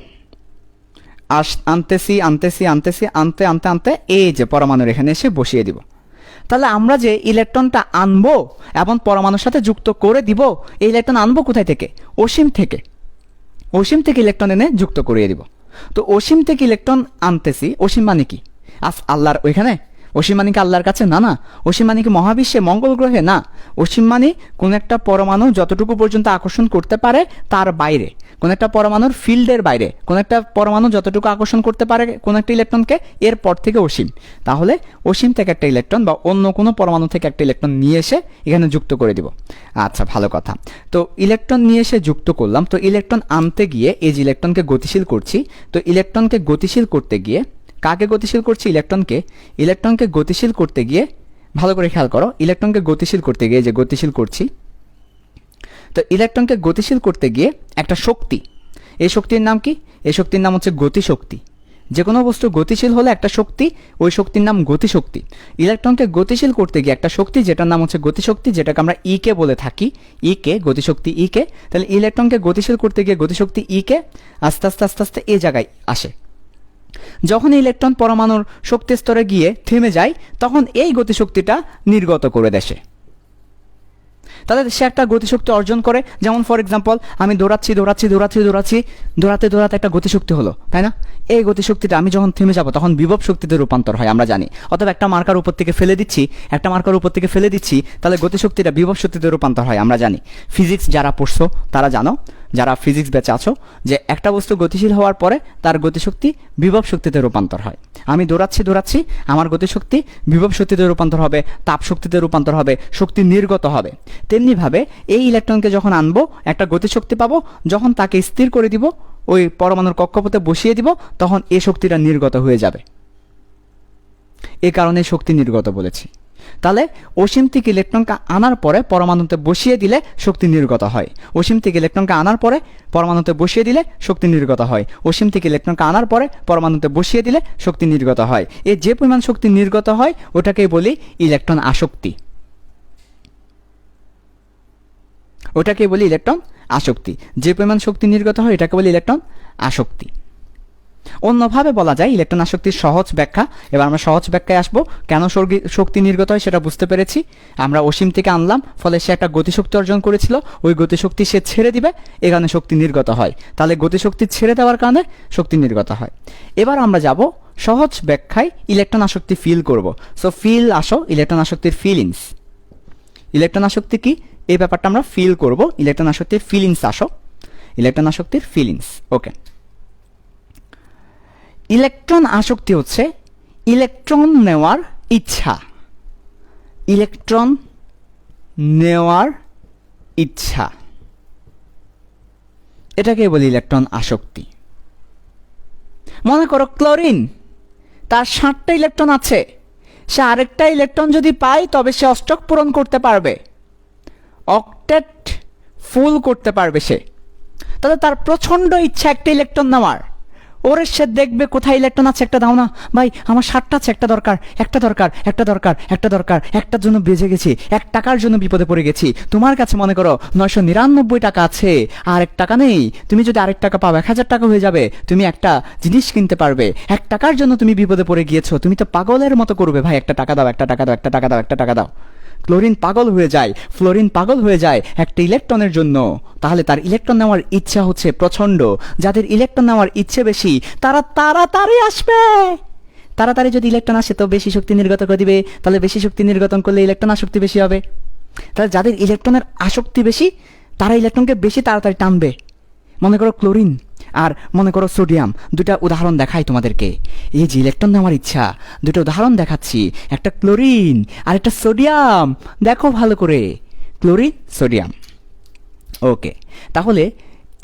আনতে আনতে এই যে পরমাণুর এখানে এসে বসিয়ে দিব। তাহলে আমরা যে ইলেকট্রনটা আনবো এবং পরমাণুর সাথে যুক্ত করে দিব, এই ইলেকট্রন আনবো কোথায় থেকে? অসীম থেকে ইলেকট্রন এনে যুক্ত করিয়ে দিব। তো অসীম থেকে ইলেকট্রন আনতেছি, অসীম মানে কি? আল্লাহর ওইখানে? অসীম মানে কি আল্লাহর কাছে? না। অসীম মানে কি মহাবিশ্বে, মঙ্গল গ্রহে? না। অসীম মানে কোন একটা পরমাণু যতটুকু পর্যন্ত আকর্ষণ করতে পারে তার বাইরে, কোন একটা পরমাণুর ফিল্ডের বাইরে, কোন একটা পরমাণু যতটুকু আকর্ষণ করতে পারে কোন একটা ইলেকট্রনকে, এরপর থেকে অসীম। তাহলে অসীম থেকে একটা ইলেকট্রন বা অন্য কোনো পরমাণু থেকে একটা ইলেকট্রন নিয়ে এসে এখানে যুক্ত করে দিব। আচ্ছা, ভালো কথা। তো ইলেকট্রন নিয়ে এসে যুক্ত করলাম। তো ইলেকট্রন আনতে গিয়ে এই যে ইলেকট্রনকে গতিশীল করছি, তো ইলেকট্রনকে গতিশীল করতে গিয়ে, কাকে গতিশীল করছি? ইলেকট্রনকে গতিশীল করতে গিয়ে, ভালো করে খেয়াল করো, ইলেকট্রনকে গতিশীল করতে গিয়ে যে গতিশীল করছি, তো ইলেকট্রনকে গতিশীল করতে গিয়ে একটা শক্তি, এই শক্তির নাম কি? এই শক্তির নাম হচ্ছে গতিশক্তি। যে কোনো বস্তু গতিশীল হলে একটা শক্তি, ওই শক্তির নাম গতিশক্তি। ইলেকট্রনকে গতিশীল করতে গিয়ে একটা শক্তি যেটার নাম হচ্ছে গতিশক্তি, যেটাকে আমরা ইকে বলে থাকি, ইকে, গতিশক্তি ইকে। তাহলে ইলেকট্রনকে গতিশীল করতে গিয়ে গতিশক্তি ইকে আস্তে আস্তে এই জায়গায় আসে। যখন ইলেকট্রন পরমাণুর শক্তি স্তরে গিয়ে থেমে যায়, তখন এই গতিশক্তিটা নির্গত করে দেয়। তাহলে সে একটা গতিশক্তি অর্জন করে। যেমন ফর এক্সাম্পল, আমি দৌড়াতে একটা গতিশক্তি হলো, তাই না? এই গতিশক্তিটা আমি যখন থেমে যাব তখন বিভব শক্তিতে রূপান্তর হয়, আমরা জানি। অথবা একটা মার্কার উপর থেকে ফেলে দিচ্ছি, তাহলে গতিশক্তিটা বিভব শক্তিতে রূপান্তর হয়, আমরা জানি। ফিজিক্স যারা পড়ছো তারা জানো, যারা ফিজিক্স ব্যাচে আছো, যে একটা বস্তু গতিশীল হওয়ার পরে তার গতিশক্তি বিভব শক্তিতে রূপান্তর হয়। আমি দৌড়াচ্ছি, আমার গতিশক্তি বিভব শক্তিতে রূপান্তর হবে, তাপ শক্তিতে রূপান্তর হবে, শক্তি নির্গত হবে। তেমনিভাবে এই ইলেকট্রনকে যখন আনবো একটা গতিশক্তি পাবো, যখন তাকে স্থির করে দিব ওই পরমাণুর কক্ষপথে বসিয়ে দিব, তখন এই শক্তিটা নির্গত হয়ে যাবে। এ কারণে শক্তি নির্গত বলেছি। তাহলে অসীম থেকে ইলেকট্রনকে আনার পরে পরমাণুতে বসিয়ে দিলে শক্তি নির্গত হয়। অসীম থেকে ইলেকট্রনকে আনার পরে পরমাণুতে বসিয়ে দিলে শক্তি নির্গত হয়। অসীম থেকে ইলেকট্রনকে আনার পরে পরমাণুতে বসিয়ে দিলে শক্তি নির্গত হয়। এই যে পরিমাণ শক্তি নির্গত হয় ওটাকেই বলি ইলেকট্রন আসক্তি। ওটাকেই বলি ইলেকট্রন আসক্তি। যে পরিমাণ শক্তি নির্গত হয় এটাকে বলি ইলেকট্রন আসক্তি। অন্যভাবে বলা যায় ইলেকট্রন আসক্তির সহজ ব্যাখ্যা। এবার আমরা সহজ ব্যাখ্যায় আসবো। কেন শক্তি নির্গত হয় সেটা বুঝতে পেরেছি। আমরা অসীম থেকে আনলাম, ফলে সে একটা গতিশক্তি অর্জন করেছিল, ওই গতিশক্তি সে ছেড়ে দিবে, এ কারণে শক্তি নির্গত হয়। তাহলে গতিশক্তি ছেড়ে দেওয়ার কারণে শক্তি নির্গত হয়। এবার আমরা যাব সহজ ব্যাখ্যায় ইলেকট্রন আসক্তি ফিল করব। সো ফিল আসো ইলেকট্রন আসক্তির ফিলিংস। ইলেকট্রন আসক্তি কি এই ব্যাপারটা আমরা ফিল করব। ইলেকট্রন আসক্তির ফিলিংস আসো, ইলেকট্রন আসক্তির ফিলিংস। ওকে, ইলেকট্রন আসক্তি হচ্ছে ইলেকট্রন নেওয়ার ইচ্ছা। ইলেকট্রন নেওয়ার ইচ্ছা, এটাকে বলি ইলেকট্রন আসক্তি। মনে করো ক্লোরিন, তার 60টা ইলেকট্রন আছে, সে আরেকটা ইলেকট্রন যদি পায় তবে সে অষ্টক পূরণ করতে পারবে, অক্টেট ফুল করতে পারবে সে। তাহলে তার প্রচণ্ড ইচ্ছা একটা ইলেকট্রন নেওয়ার। ওরে সে দেখবে কোথায় ইলেকট্রন আছে, একটা দাও না ভাই, আমার 60টা আছে, একটা দরকার, একটা দরকার, একটা দরকার, একটা দরকার, একটার জন্য বেজে গেছি, 1 টাকার জন্য বিপদে পড়ে গেছি। তোমার কাছে মনে করো 999 টাকা আছে আর 1 টাকা নেই। তুমি যদি আরেক টাকা পাও 1000 টাকা হয়ে যাবে, তুমি একটা জিনিস কিনতে পারবে। 1 টাকার জন্য তুমি বিপদে পড়ে গিয়েছো, তুমি তো পাগলের মতো করবে, ভাই একটা টাকা দাও, একটা টাকা দাও, একটা টাকা দাও, একটা টাকা দাও। ক্লোরিন পাগল হয়ে যায়, ফ্লোরিন পাগল হয়ে যায় একটা ইলেকট্রনের জন্য। তাহলে তার ইলেকট্রন নেওয়ার ইচ্ছা হচ্ছে প্রচণ্ড। যাদের ইলেকট্রন নেওয়ার ইচ্ছে বেশি তারা তাড়াতাড়ি আসবে। তাড়াতাড়ি যদি ইলেকট্রন আসে তো বেশি শক্তি নির্গত করে দিবে, তাহলে বেশি শক্তি নির্গতন করলে ইলেকট্রন আসক্তি বেশি হবে। তাহলে যাদের ইলেকট্রনের আসক্তি বেশি তারা ইলেকট্রনকে বেশি তাড়াতাড়ি টানবে। মনে করো ক্লোরিন আর মনে করো সোডিয়াম, দুটা উদাহরণ দেখাই তোমাদেরকে। এই যে ইলেকট্রন নেওয়ার ইচ্ছা, দুটো উদাহরণ দেখাচ্ছি, একটা ক্লোরিন আর একটা সোডিয়াম। দেখো ভালো করে, ক্লোরিন সোডিয়াম। ওকে, তাহলে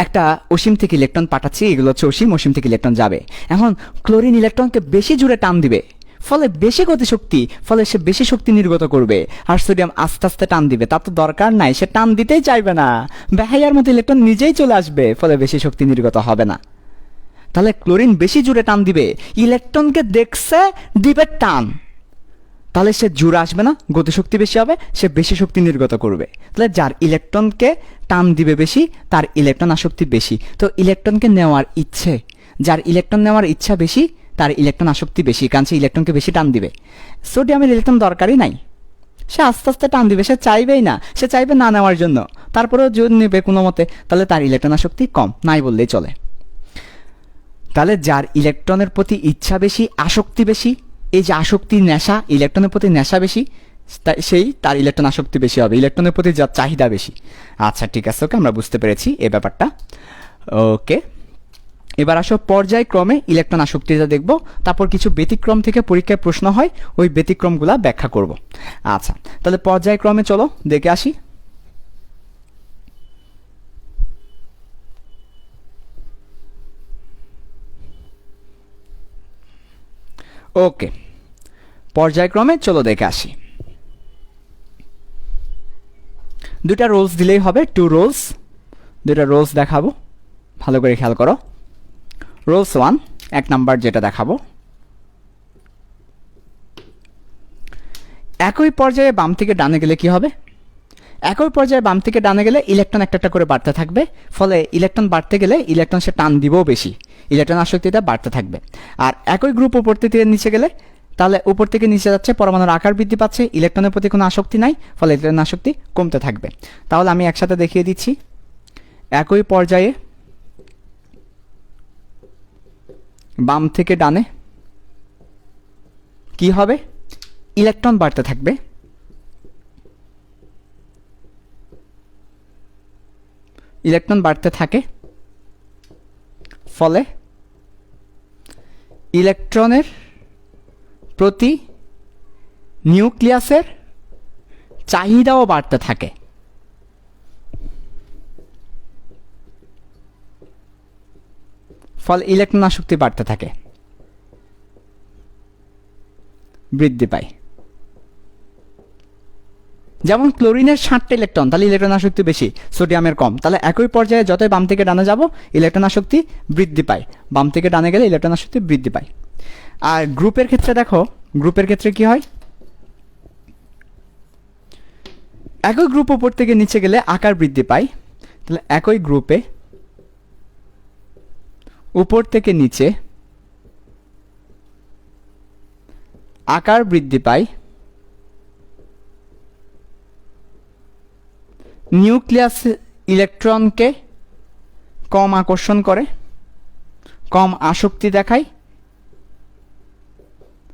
একটা অসীম থেকে ইলেকট্রন পাঠাচ্ছি, এগুলো হচ্ছে অসীম, অসীম থেকে ইলেকট্রন যাবে। এখন ক্লোরিন ইলেকট্রনকে বেশি জুড়ে টান দিবে, ফলে বেশি গতিশক্তি, ফলে সে বেশি শক্তি নির্গত করবে। আর সোডিয়াম আস্তে আস্তে টান দিবে, তার তো দরকার নাই, সে টান দিতেই চাইবে না, বেহাইয়ার মতো ইলেকট্রন নিজেই চলে আসবে, ফলে বেশি শক্তি নির্গত হবে না। তাহলে ক্লোরিন বেশি জুড়ে টান দিবে, ইলেকট্রনকে দেখছে দিবে টান, তাহলে সে জুড়ে আসবে না, গতিশক্তি বেশি হবে, সে বেশি শক্তি নির্গত করবে। তাহলে যার ইলেকট্রনকে টান দিবে বেশি তার ইলেকট্রন আসক্তি বেশি। তো ইলেকট্রনকে নেওয়ার ইচ্ছে, যার ইলেকট্রন নেওয়ার ইচ্ছা বেশি তার ইলেকট্রন আসক্তি বেশি, কারণ সে ইলেকট্রনকে বেশি টান দিবে। সোডিয়ামের ইলেকট্রন দরকারই নাই, সে আস্তে আস্তে টান দিবে, সে চাইবেই না, সে চাইবে না নেওয়ার জন্য, তারপরেও যদি নেবে কোনো মতে, তাহলে তার ইলেকট্রন আসক্তি কম, নাই বললেই চলে। তাহলে যার ইলেকট্রনের প্রতি ইচ্ছা বেশি, আসক্তি বেশি, এই যে আসক্তি নেশা, ইলেকট্রনের প্রতি নেশা বেশি, সেই তার ইলেকট্রন আসক্তি বেশি হবে, ইলেকট্রনের প্রতি যার চাহিদা বেশি। আচ্ছা ঠিক আছে, ওকে, আমরা বুঝতে পেরেছি এই ব্যাপারটা। ওকে, এবার আসো পর্যায়ক্রমে ইলেকট্রন আসক্তিটা দেখব, তারপর কিছু ব্যতিক্রম থেকে পরীক্ষায় প্রশ্ন হয়, ওই ব্যতিক্রমগুলা ব্যাখ্যা করব। আচ্ছা, তাহলে পর্যায়ক্রমে চলো দেখে আসি। ওকে, পর্যায়ক্রমে চলো দেখে আসি। দুটা রোলস দিলেই হবে, 2 রোলস, দুটা রোলস দেখাবো, ভালো করে খেয়াল করো। রোলস 1, 1 নাম্বার যেটা দেখাবো, একই পর্যায়ে বাম থেকে ডানে গেলে কি হবে? একই পর্যায়ে বাম থেকে ডানে গেলে ইলেকট্রন একটা একটা করে বাড়তে থাকবে, ফলে ইলেকট্রন বাড়তে গেলে ইলেকট্রন সে টান দিবেও বেশি, ইলেকট্রন আসক্তিটা বাড়তে থাকবে। আর একই গ্রুপ উপর থেকে নিচে গেলে, তাহলে উপর থেকে নিচে যাচ্ছে, পরমাণুর আকার বৃদ্ধি পাচ্ছে, ইলেকট্রনের প্রতি কোনো আসক্তি নাই, ফলে ইলেকট্রন আসক্তি কমতে থাকবে। তাহলে আমি একসাথে দেখিয়ে দিচ্ছি। একই পর্যায়ে বাম থেকে ডানে কি হবে? ইলেকট্রন বাড়তে থাকবে, ইলেকট্রন বাড়তে থাকে, ফলে ইলেকট্রনের প্রতি নিউক্লিয়াসের চাহিদাও বাড়তে থাকে। ফলে ইলেকট্রন আসক্তি বাড়তে থাকে, বৃদ্ধি পায়। যেমন ক্লোরিনের 60টা ইলেকট্রন, তাহলে ইলেকট্রন আসক্তি বেশি, সোডিয়ামের কম। তাহলে একই পর্যায়ে যতই বাম থেকে ডানে যাব ইলেকট্রন আসক্তি বৃদ্ধি পায়, বাম থেকে ডানে গেলে ইলেকট্রন আসক্তি বৃদ্ধি পায়। আর গ্রুপের ক্ষেত্রে দেখো, গ্রুপের ক্ষেত্রে কি হয়, একই গ্রুপ উপর থেকে নিচে গেলে আকার বৃদ্ধি পায়। তাহলে একই গ্রুপে উপর থেকে নিচে আকার বৃদ্ধি পায়, নিউক্লিয়াস ইলেকট্রনকে কম আকর্ষণ করে, কম আসক্তি দেখায়।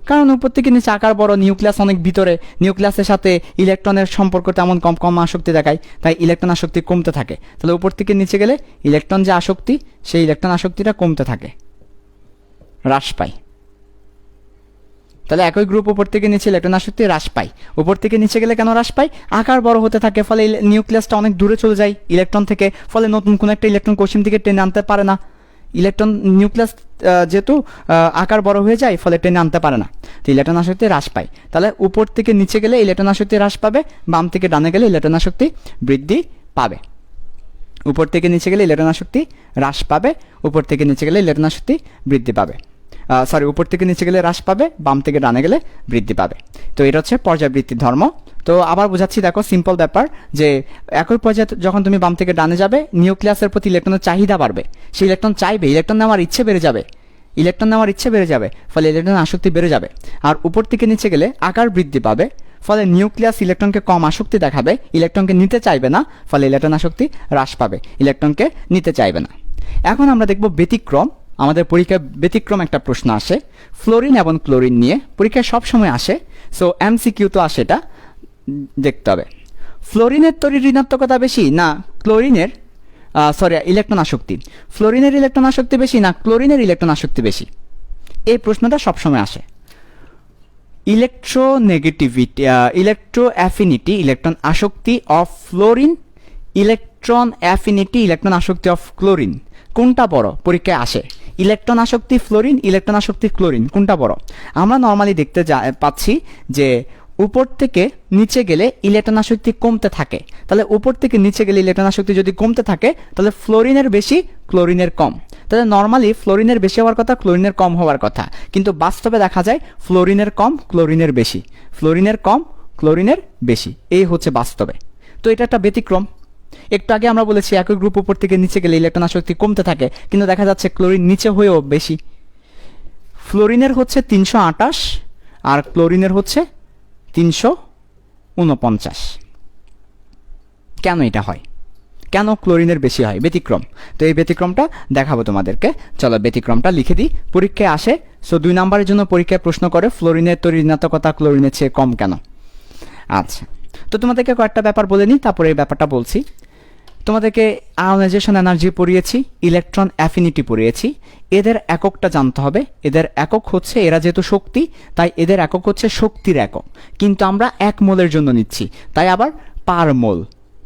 কারণ উপর থেকে নিচে আকার বড়, নিউক্লিয়াস অনেক ভিতরে, নিউক্লিয়াসের সাথে ইলেকট্রনের সম্পর্ক তেমন কম, কম আসক্তি দেখায়, তাই ইলেকট্রন আসক্তি কমতে থাকে। তাহলে উপর থেকে নিচে গেলে ইলেকট্রন যে আসক্তি, সেই ইলেকট্রন আসক্তিটা কমতে থাকে, হ্রাস পায়। তাহলে একই গ্রুপ উপর থেকে নিচে ইলেকট্রন আসক্তি হ্রাস পায়। উপর থেকে নিচে গেলে কেন হ্রাস পায়? আকার বড় হতে থাকে, ফলে নিউক্লিয়াসটা অনেক দূরে চলে যায় ইলেকট্রন থেকে, ফলে নতুন কোনো একটা ইলেকট্রন কোষীম থেকে টেনে আনতে পারে না। ইলেকট্রন নিউক্লিয়াস যেহেতু আকার বড় হয়ে যায়, ফলে টেনে আনতে পারে না, তো ইলেকট্রন আসক্তি হ্রাস পায়। তাহলে উপর থেকে নিচে গেলে ইলেকট্রন আসক্তি হ্রাস পাবে, বাম থেকে ডানে গেলে ইলেকট্রন আসক্তি বৃদ্ধি পাবে। উপর থেকে নিচে গেলে ইলেকট্রন আসক্তি হ্রাস পাবে, উপর থেকে নিচে গেলে ইলেকট্রন আসক্তি বৃদ্ধি পাবে। উপর থেকে নিচে গেলে হ্রাস পাবে, বাম থেকে ডানে গেলে বৃদ্ধি পাবে। তো এটা হচ্ছে পর্যায়বৃত্তির ধর্ম। তো আবার বোঝাচ্ছি, দেখো সিম্পল ব্যাপার, যে একই পর্যায়ে যখন তুমি বাম থেকে ডানে যাবে, নিউক্লিয়াসের প্রতি ইলেকট্রনের চাহিদা বাড়বে, সেই ইলেকট্রন চাইবে, ইলেকট্রন নেওয়ার ইচ্ছে বেড়ে যাবে, ইলেকট্রন নেওয়ার ইচ্ছে বেড়ে যাবে, ফলে ইলেকট্রন আসক্তি বেড়ে যাবে। আর উপর থেকে নিচে গেলে আকার বৃদ্ধি পাবে, ফলে নিউক্লিয়াস ইলেকট্রনকে কম আসক্তি দেখাবে, ইলেকট্রনকে নিতে চাইবে না, ফলে ইলেকট্রন আসক্তি হ্রাস পাবে, ইলেকট্রনকে নিতে চাইবে না। এখন আমরা দেখব ব্যতিক্রম। আমাদের পরীক্ষায় ব্যতিক্রম একটা প্রশ্ন আসে ফ্লোরিন এবং ক্লোরিন নিয়ে, পরীক্ষায় সবসময় আসে, সো এমসিকিউ তো আসে, এটা দেখতে হবে। ফ্লোরিনের তড়িৎ ঋণাত্মকতা বেশি না ক্লোরিনের ইলেকট্রন আসক্তি, ফ্লোরিনের ইলেকট্রন আসক্তি বেশি না ক্লোরিনের ইলেকট্রন আসক্তি বেশি? এই প্রশ্নটা সবসময় আসে। ইলেকট্রোনেগেটিভিটি, ইলেকট্রো অ্যাফিনিটি, ইলেকট্রন আসক্তি of fluorine, electron affinity, electron আসক্তি অফ ক্লোরিন, কোনটা বড়? পরীক্ষায় আসে। ইলেকট্রন আসক্তি ফ্লোরিন, ইলেকট্রন আসক্তি ক্লোরিন, কোনটা বড়? আমরা নর্মালি দেখতে পাচ্ছি যে উপর থেকে নিচে গেলে ইলেকট্রন আসক্তি কমতে থাকে। তাহলে উপর থেকে নিচে গেলে ইলেকট্রন আসক্তি যদি কমতে থাকে, তাহলে ফ্লোরিনের বেশি, ক্লোরিনের কম। তাহলে নর্মালি ফ্লোরিনের বেশি হওয়ার কথা, ক্লোরিনের কম হওয়ার কথা, কিন্তু বাস্তবে দেখা যায় ফ্লোরিনের কম, ক্লোরিনের বেশি, ফ্লোরিনের কম, ক্লোরিনের বেশি, এই হচ্ছে বাস্তবে। তো এটা একটা ব্যতিক্রম। একটু আগে আমরা বলেছি একই গ্রুপ উপর থেকে নিচে গেলে ইলেকট্রন আসক্তি কমতে থাকে, কিন্তু দেখা যাচ্ছে ক্লোরিন নিচে হয়েও বেশি। ফ্লোরিনের হচ্ছে 328 আর ক্লোরিনের হচ্ছে 349। কেন এটা হয়? কেন ক্লোরিনের বেশি হয়? ব্যতিক্রম। তো এই ব্যতিক্রমটা দেখাবো তোমাদেরকে। চলো ব্যতিক্রমটা লিখে দিই, পরীক্ষায় আসে। সো 2 নম্বরের জন্য পরীক্ষায় প্রশ্ন করে ফ্লোরিনের তড়িৎ ঋণাত্মকতা ক্লোরিনের চেয়ে কম কেন। আচ্ছা, তো তোমাদেরকে কয়েকটা ব্যাপার বলে নিই, তারপরে এই ব্যাপারটা বলছি। তোমাদেরকে আয়োনাইজেশন এনার্জি পড়িয়েছি, ইলেকট্রন অ্যাফিনিটি পড়িয়েছি। এদের এককটা জানতে হবে। এদের একক হচ্ছে, এরা যেহেতু শক্তি, তাই এদের একক হচ্ছে শক্তির একক, কিন্তু আমরা 1 মোলের জন্য নিচ্ছি, তাই আবার পার মোল,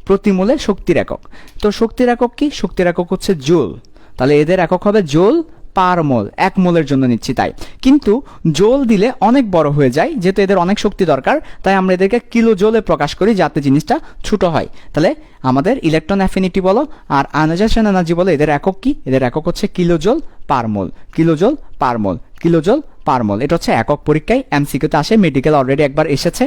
প্রতি মোলে শক্তির একক। তো শক্তির একক কি? শক্তির একক হচ্ছে জুল, তাহলে এদের একক হবে জুল পার মোল, 1 মোলের জন্য নিচ্ছি তাই। কিন্তু জোল দিলে অনেক বড় হয়ে যায়, যেহেতু এদের অনেক শক্তি দরকার, তাই আমরা এদেরকে কিলো জোলে প্রকাশ করি, যাতে জিনিসটা ছোট হয়। তাহলে আমাদের ইলেকট্রন অ্যাফিনিটি বলো আর আয়োনাইজেশন এনার্জি বলো, এদের একক কি? এদের একক হচ্ছে কিলো জোল পার মোল, কিলো জোল পার মোল, কিলো জোল পার মোল। এটা হচ্ছে একক, পরীক্ষায় এমসিকিউতে আসে, মেডিকেল অলরেডি একবার এসেছে।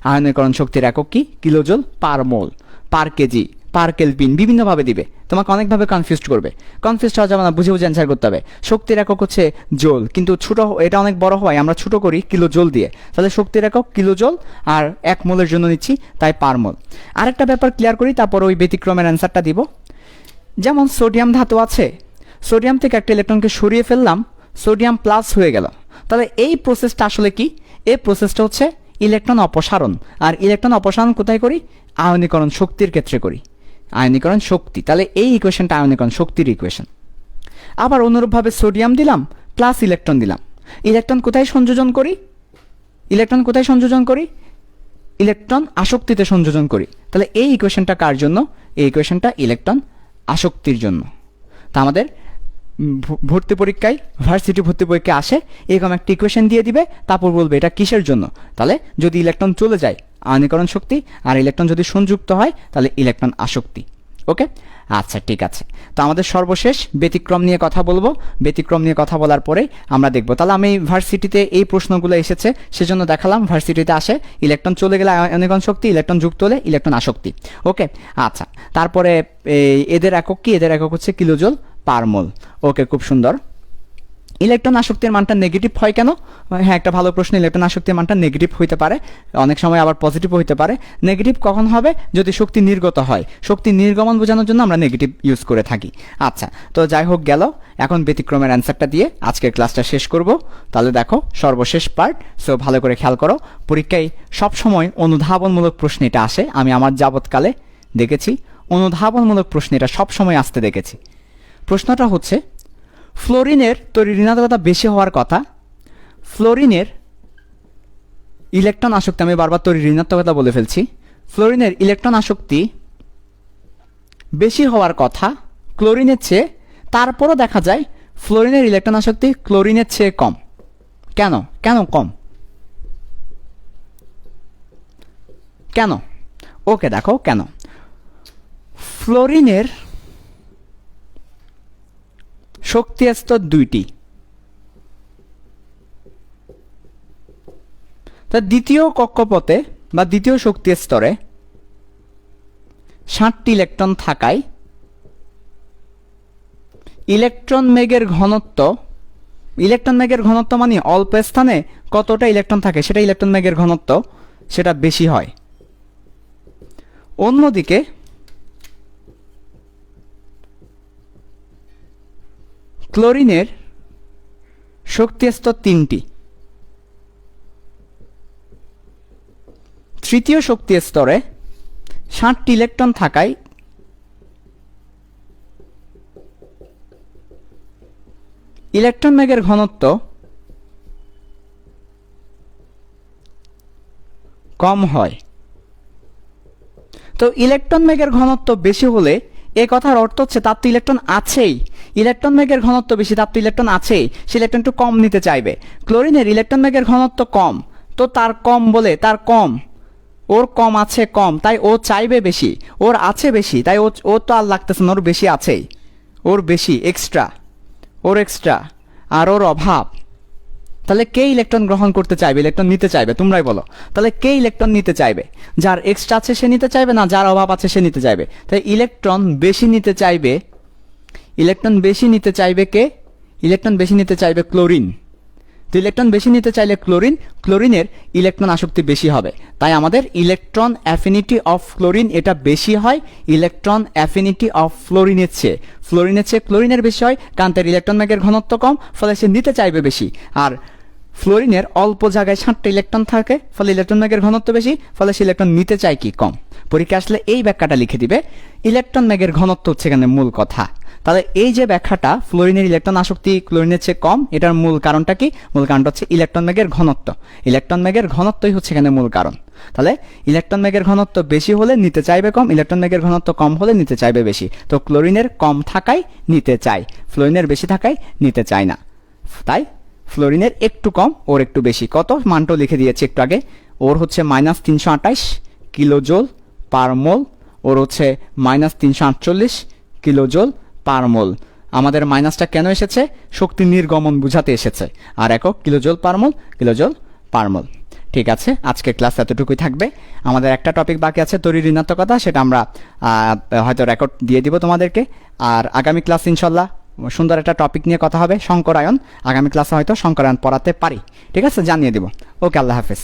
আয়নীকরণ শক্তির একক কি? কিলো জোল পার মোল, পার কেজি, পার কেলভিন, বিভিন্নভাবে দিবে, তোমাকে অনেকভাবে কনফিউজ করবে। কনফিউজ হওয়া যাবে না, বুঝে বুঝে অ্যান্সার করতে হবে। শক্তির একক হচ্ছে জোল, কিন্তু ছোট, এটা অনেক বড় হয়, আমরা ছোট করি কিলো জোল দিয়ে। তাহলে শক্তির একক কিলো জোল, আর 1 মোলের জন্য নিচ্ছি, তাই পার মোল। আরেকটা ব্যাপার ক্লিয়ার করি, তারপর ওই ব্যতিক্রমের অ্যান্সারটা দিব। যেমন সোডিয়াম ধাতু আছে, সোডিয়াম থেকে একটা ইলেকট্রনকে সরিয়ে ফেললাম, সোডিয়াম প্লাস হয়ে গেল। তাহলে এই প্রসেসটা আসলে কি? এই প্রসেসটা হচ্ছে ইলেকট্রন অপসারণ। আর ইলেকট্রন অপসারণ কোথায় করি? আয়নীকরণ শক্তির ক্ষেত্রে করি, আয়নীকরণ শক্তি। তাহলে এই ইকুয়েশনটা আয়নীকরণ শক্তির ইকুয়েশন। আবার অনুরূপভাবে সোডিয়াম দিলাম, প্লাস ইলেকট্রন দিলাম, ইলেকট্রন কোথায় সংযোজন করি? ইলেকট্রন কোথায় সংযোজন করি? ইলেকট্রন আসক্তিতে সংযোজন করি। তাহলে এই ইকুয়েশনটা কার জন্য? এই ইকুয়েশনটা ইলেকট্রন আসক্তির জন্য। তা আমাদের ভর্তি পরীক্ষায়, ভার্সিটি ভর্তি পরীক্ষায় আসে এরকম একটা ইকুয়েশন দিয়ে দিবে, তারপর বলবে এটা কিসের জন্য। তাহলে যদি ইলেকট্রন চলে যায় আয়নীকরণ শক্তি, আর ইলেকট্রন যদি সংযুক্ত হয় তাহলে ইলেকট্রন আসক্তি। ওকে, আচ্ছা ঠিক আছে। তো আমাদের সর্বশেষ ব্যতিক্রম নিয়ে কথা বলবো। ব্যতিক্রম নিয়ে কথা বলার পরে আমরা দেখব। তাহলে আমি ভার্সিটিতে এই প্রশ্নগুলো এসেছে সেজন্য দেখালাম। ভার্সিটিতে আসে ইলেকট্রন চলে গেলে আয়নীকরণ শক্তি, ইলেকট্রন যুক্ত হলে ইলেকট্রন আসক্তি। ওকে, আচ্ছা। তারপরে এদের একক কি? এদের একক হচ্ছে কিলোজুল পার মোল। ওকে, খুব সুন্দর। ইলেকট্রন আসক্তির মানটা নেগেটিভ হয় কেন? হ্যাঁ, একটা ভালো প্রশ্ন। ইলেকট্রন আসক্তির মানটা নেগেটিভ হইতে পারে, অনেক সময় আবার পজিটিভ হইতে পারে। নেগেটিভ কখন হবে? যদি শক্তি নির্গত হয়। শক্তি নির্গমন বোঝানোর জন্য আমরা নেগেটিভ ইউজ করে থাকি। আচ্ছা, তো যাই হোক গেল। এখন ব্যতিক্রমের অ্যান্সারটা দিয়ে আজকের ক্লাসটা শেষ করব। তাহলে দেখো সর্বশেষ পার্ট, সো ভালো করে খেয়াল করো। পরীক্ষায় সবসময় অনুধাবনমূলক প্রশ্ন এটা আসে, আমি আমার যাবৎকালে দেখেছি। অনুধাবনমূলক প্রশ্ন এটা সবসময় আসতে দেখেছি। প্রশ্নটা হচ্ছে, ফ্লোরিনের তড়িৎ ঋণাত্মকতা বেশি হওয়ার কথা, ফ্লোরিনের ইলেকট্রন আসক্তি, আমি বারবার তড়িৎ ঋণাত্মকতা বলে ফেলছি, ফ্লোরিনের ইলেকট্রন আসক্তি বেশি হওয়ার কথা ক্লোরিনের চেয়ে, তারপরও দেখা যায় ফ্লোরিনের ইলেকট্রন আসক্তি ক্লোরিনের চেয়ে কম। কেন? কেন কম? কেন? ওকে, দেখো কেন। ফ্লোরিনের শক্তি স্তর দুইটি। তা দ্বিতীয় কক্ষপথে বা দ্বিতীয় শক্তি স্তরে 60টি ইলেকট্রন থাকায় ইলেকট্রন মেঘের ঘনত্ব, ইলেকট্রন মেঘের ঘনত্ব মানে অল্প স্থানে কতটা ইলেকট্রন থাকে সেটা ইলেকট্রন মেঘের ঘনত্ব, সেটা বেশি হয়। অন্যদিকে ক্লোরিনের শক্তি স্তর 3টি। তৃতীয় শক্তি স্তরে 60টি ইলেকট্রন থাকায় ইলেকট্রন মেঘের ঘনত্ব কম হয়। তো ইলেকট্রন মেঘের ঘনত্ব বেশি হলে এ কথার অর্থ হচ্ছে তার তো ইলেকট্রন আছেই, ইলেকট্রন মেঘের ঘনত্ব বেশি, তার তো ইলেকট্রন আছেই, সে ইলেকট্রন একটু কম নিতে চাইবে। ক্লোরিনের ইলেকট্রন মেঘের ঘনত্ব কম, তো তার কম বলে তার কম, ওর কম আছে, কম, তাই ও চাইবে বেশি। ওর আছে বেশি, তাই ও তো আর লাগতেছে না, ওর বেশি আছেই, ওর বেশি এক্সট্রা, ওর এক্সট্রা আর ওর অভাব। তাহলে কে ইলেকট্রন গ্রহণ করতে চাইবে, ইলেকট্রন নিতে চাইবে? তোমরাই বলো। তাহলে কে ইলেকট্রন নিতে চাইবে? যার এক্সট্রা আছে সে নিতে চাইবে, না যার অভাব আছে সে নিতে চাইবে? তাই ইলেকট্রন বেশি নিতে চাইবে, ইলেকট্রন বেশি নিতে চাইবে কে? ইলেকট্রন বেশি নিতে চাইবে ক্লোরিন। তো ইলেকট্রন বেশি নিতে চাইলে ক্লোরিন, ক্লোরিনের ইলেকট্রন আসক্তি বেশি হবে। তাই আমাদের ইলেকট্রন অ্যাফিনিটি অফ ক্লোরিন এটা বেশি হয় ইলেকট্রন অ্যাফিনিটি অফ ফ্লোরিনের চেয়ে। ফ্লোরিনের চেয়ে ক্লোরিনের বেশি হয়, কারণ তার ইলেকট্রন মেঘের ঘনত্ব কম, ফলে সে নিতে চাইবে বেশি। আর ফ্লোরিনের অল্প জায়গায় 60টা ইলেকট্রন থাকে, ফলে ইলেকট্রন মেঘের ঘনত্ব বেশি, ফলে সে ইলেকট্রন নিতে চায় কি কম। পরীক্ষা আসলে এই ব্যাখ্যাটা লিখে দিবে, ইলেকট্রন মেঘের ঘনত্ব হচ্ছে এখানে মূল কথা। তাহলে এই যে ব্যাখ্যাটা ফ্লোরিনের ইলেকট্রন আসক্তি ক্লোরিনের চেয়ে কম, এটার মূল কারণটা কি? মূল কারণটা হচ্ছে ইলেকট্রন মেঘের ঘনত্ব। ইলেকট্রন মেঘের ঘনত্বই হচ্ছে এখানে মূল কারণ। তাহলে ইলেকট্রন মেঘের ঘনত্ব বেশি হলে নিতে চাইবে কম, ইলেকট্রন মেঘের ঘনত্ব কম হলে নিতে চাইবে বেশি। তো ক্লোরিনের কম থাকায় নিতে চায়, ফ্লোরিনের বেশি থাকায় নিতে চায় না। তাই ফ্লোরিনের একটু কম, ওর একটু বেশি। কত? মানটাও লিখে দিয়েছি একটু আগে। ওর হচ্ছে -328 কিলোজোল পার মোল, ওর হচ্ছে -348 কিলোজোল পার মোল। আমাদের মাইনাসটা কেন এসেছে? শক্তি নির্গমন বুঝাতে এসেছে। আর একক কিলোজোল পার মোল, কিলোজোল পার মোল। ঠিক আছে, আজকের ক্লাস এতটুকুই থাকবে। আমাদের একটা টপিক বাকি আছে তড়িৎ ঋণাত্মকতা, সেটা আমরা হয়তো রেকর্ড দিয়ে দিব তোমাদেরকে। আর আগামী ক্লাস ইনশাল্লাহ সুন্দর একটা টপিক নিয়ে কথা হবে, শঙ্করায়ন। আগামী ক্লাসে হয়তো শঙ্করায়ন পড়াতে পারি। ঠিক আছে, জানিয়ে দিব। ওকে, আল্লাহ হাফেজ।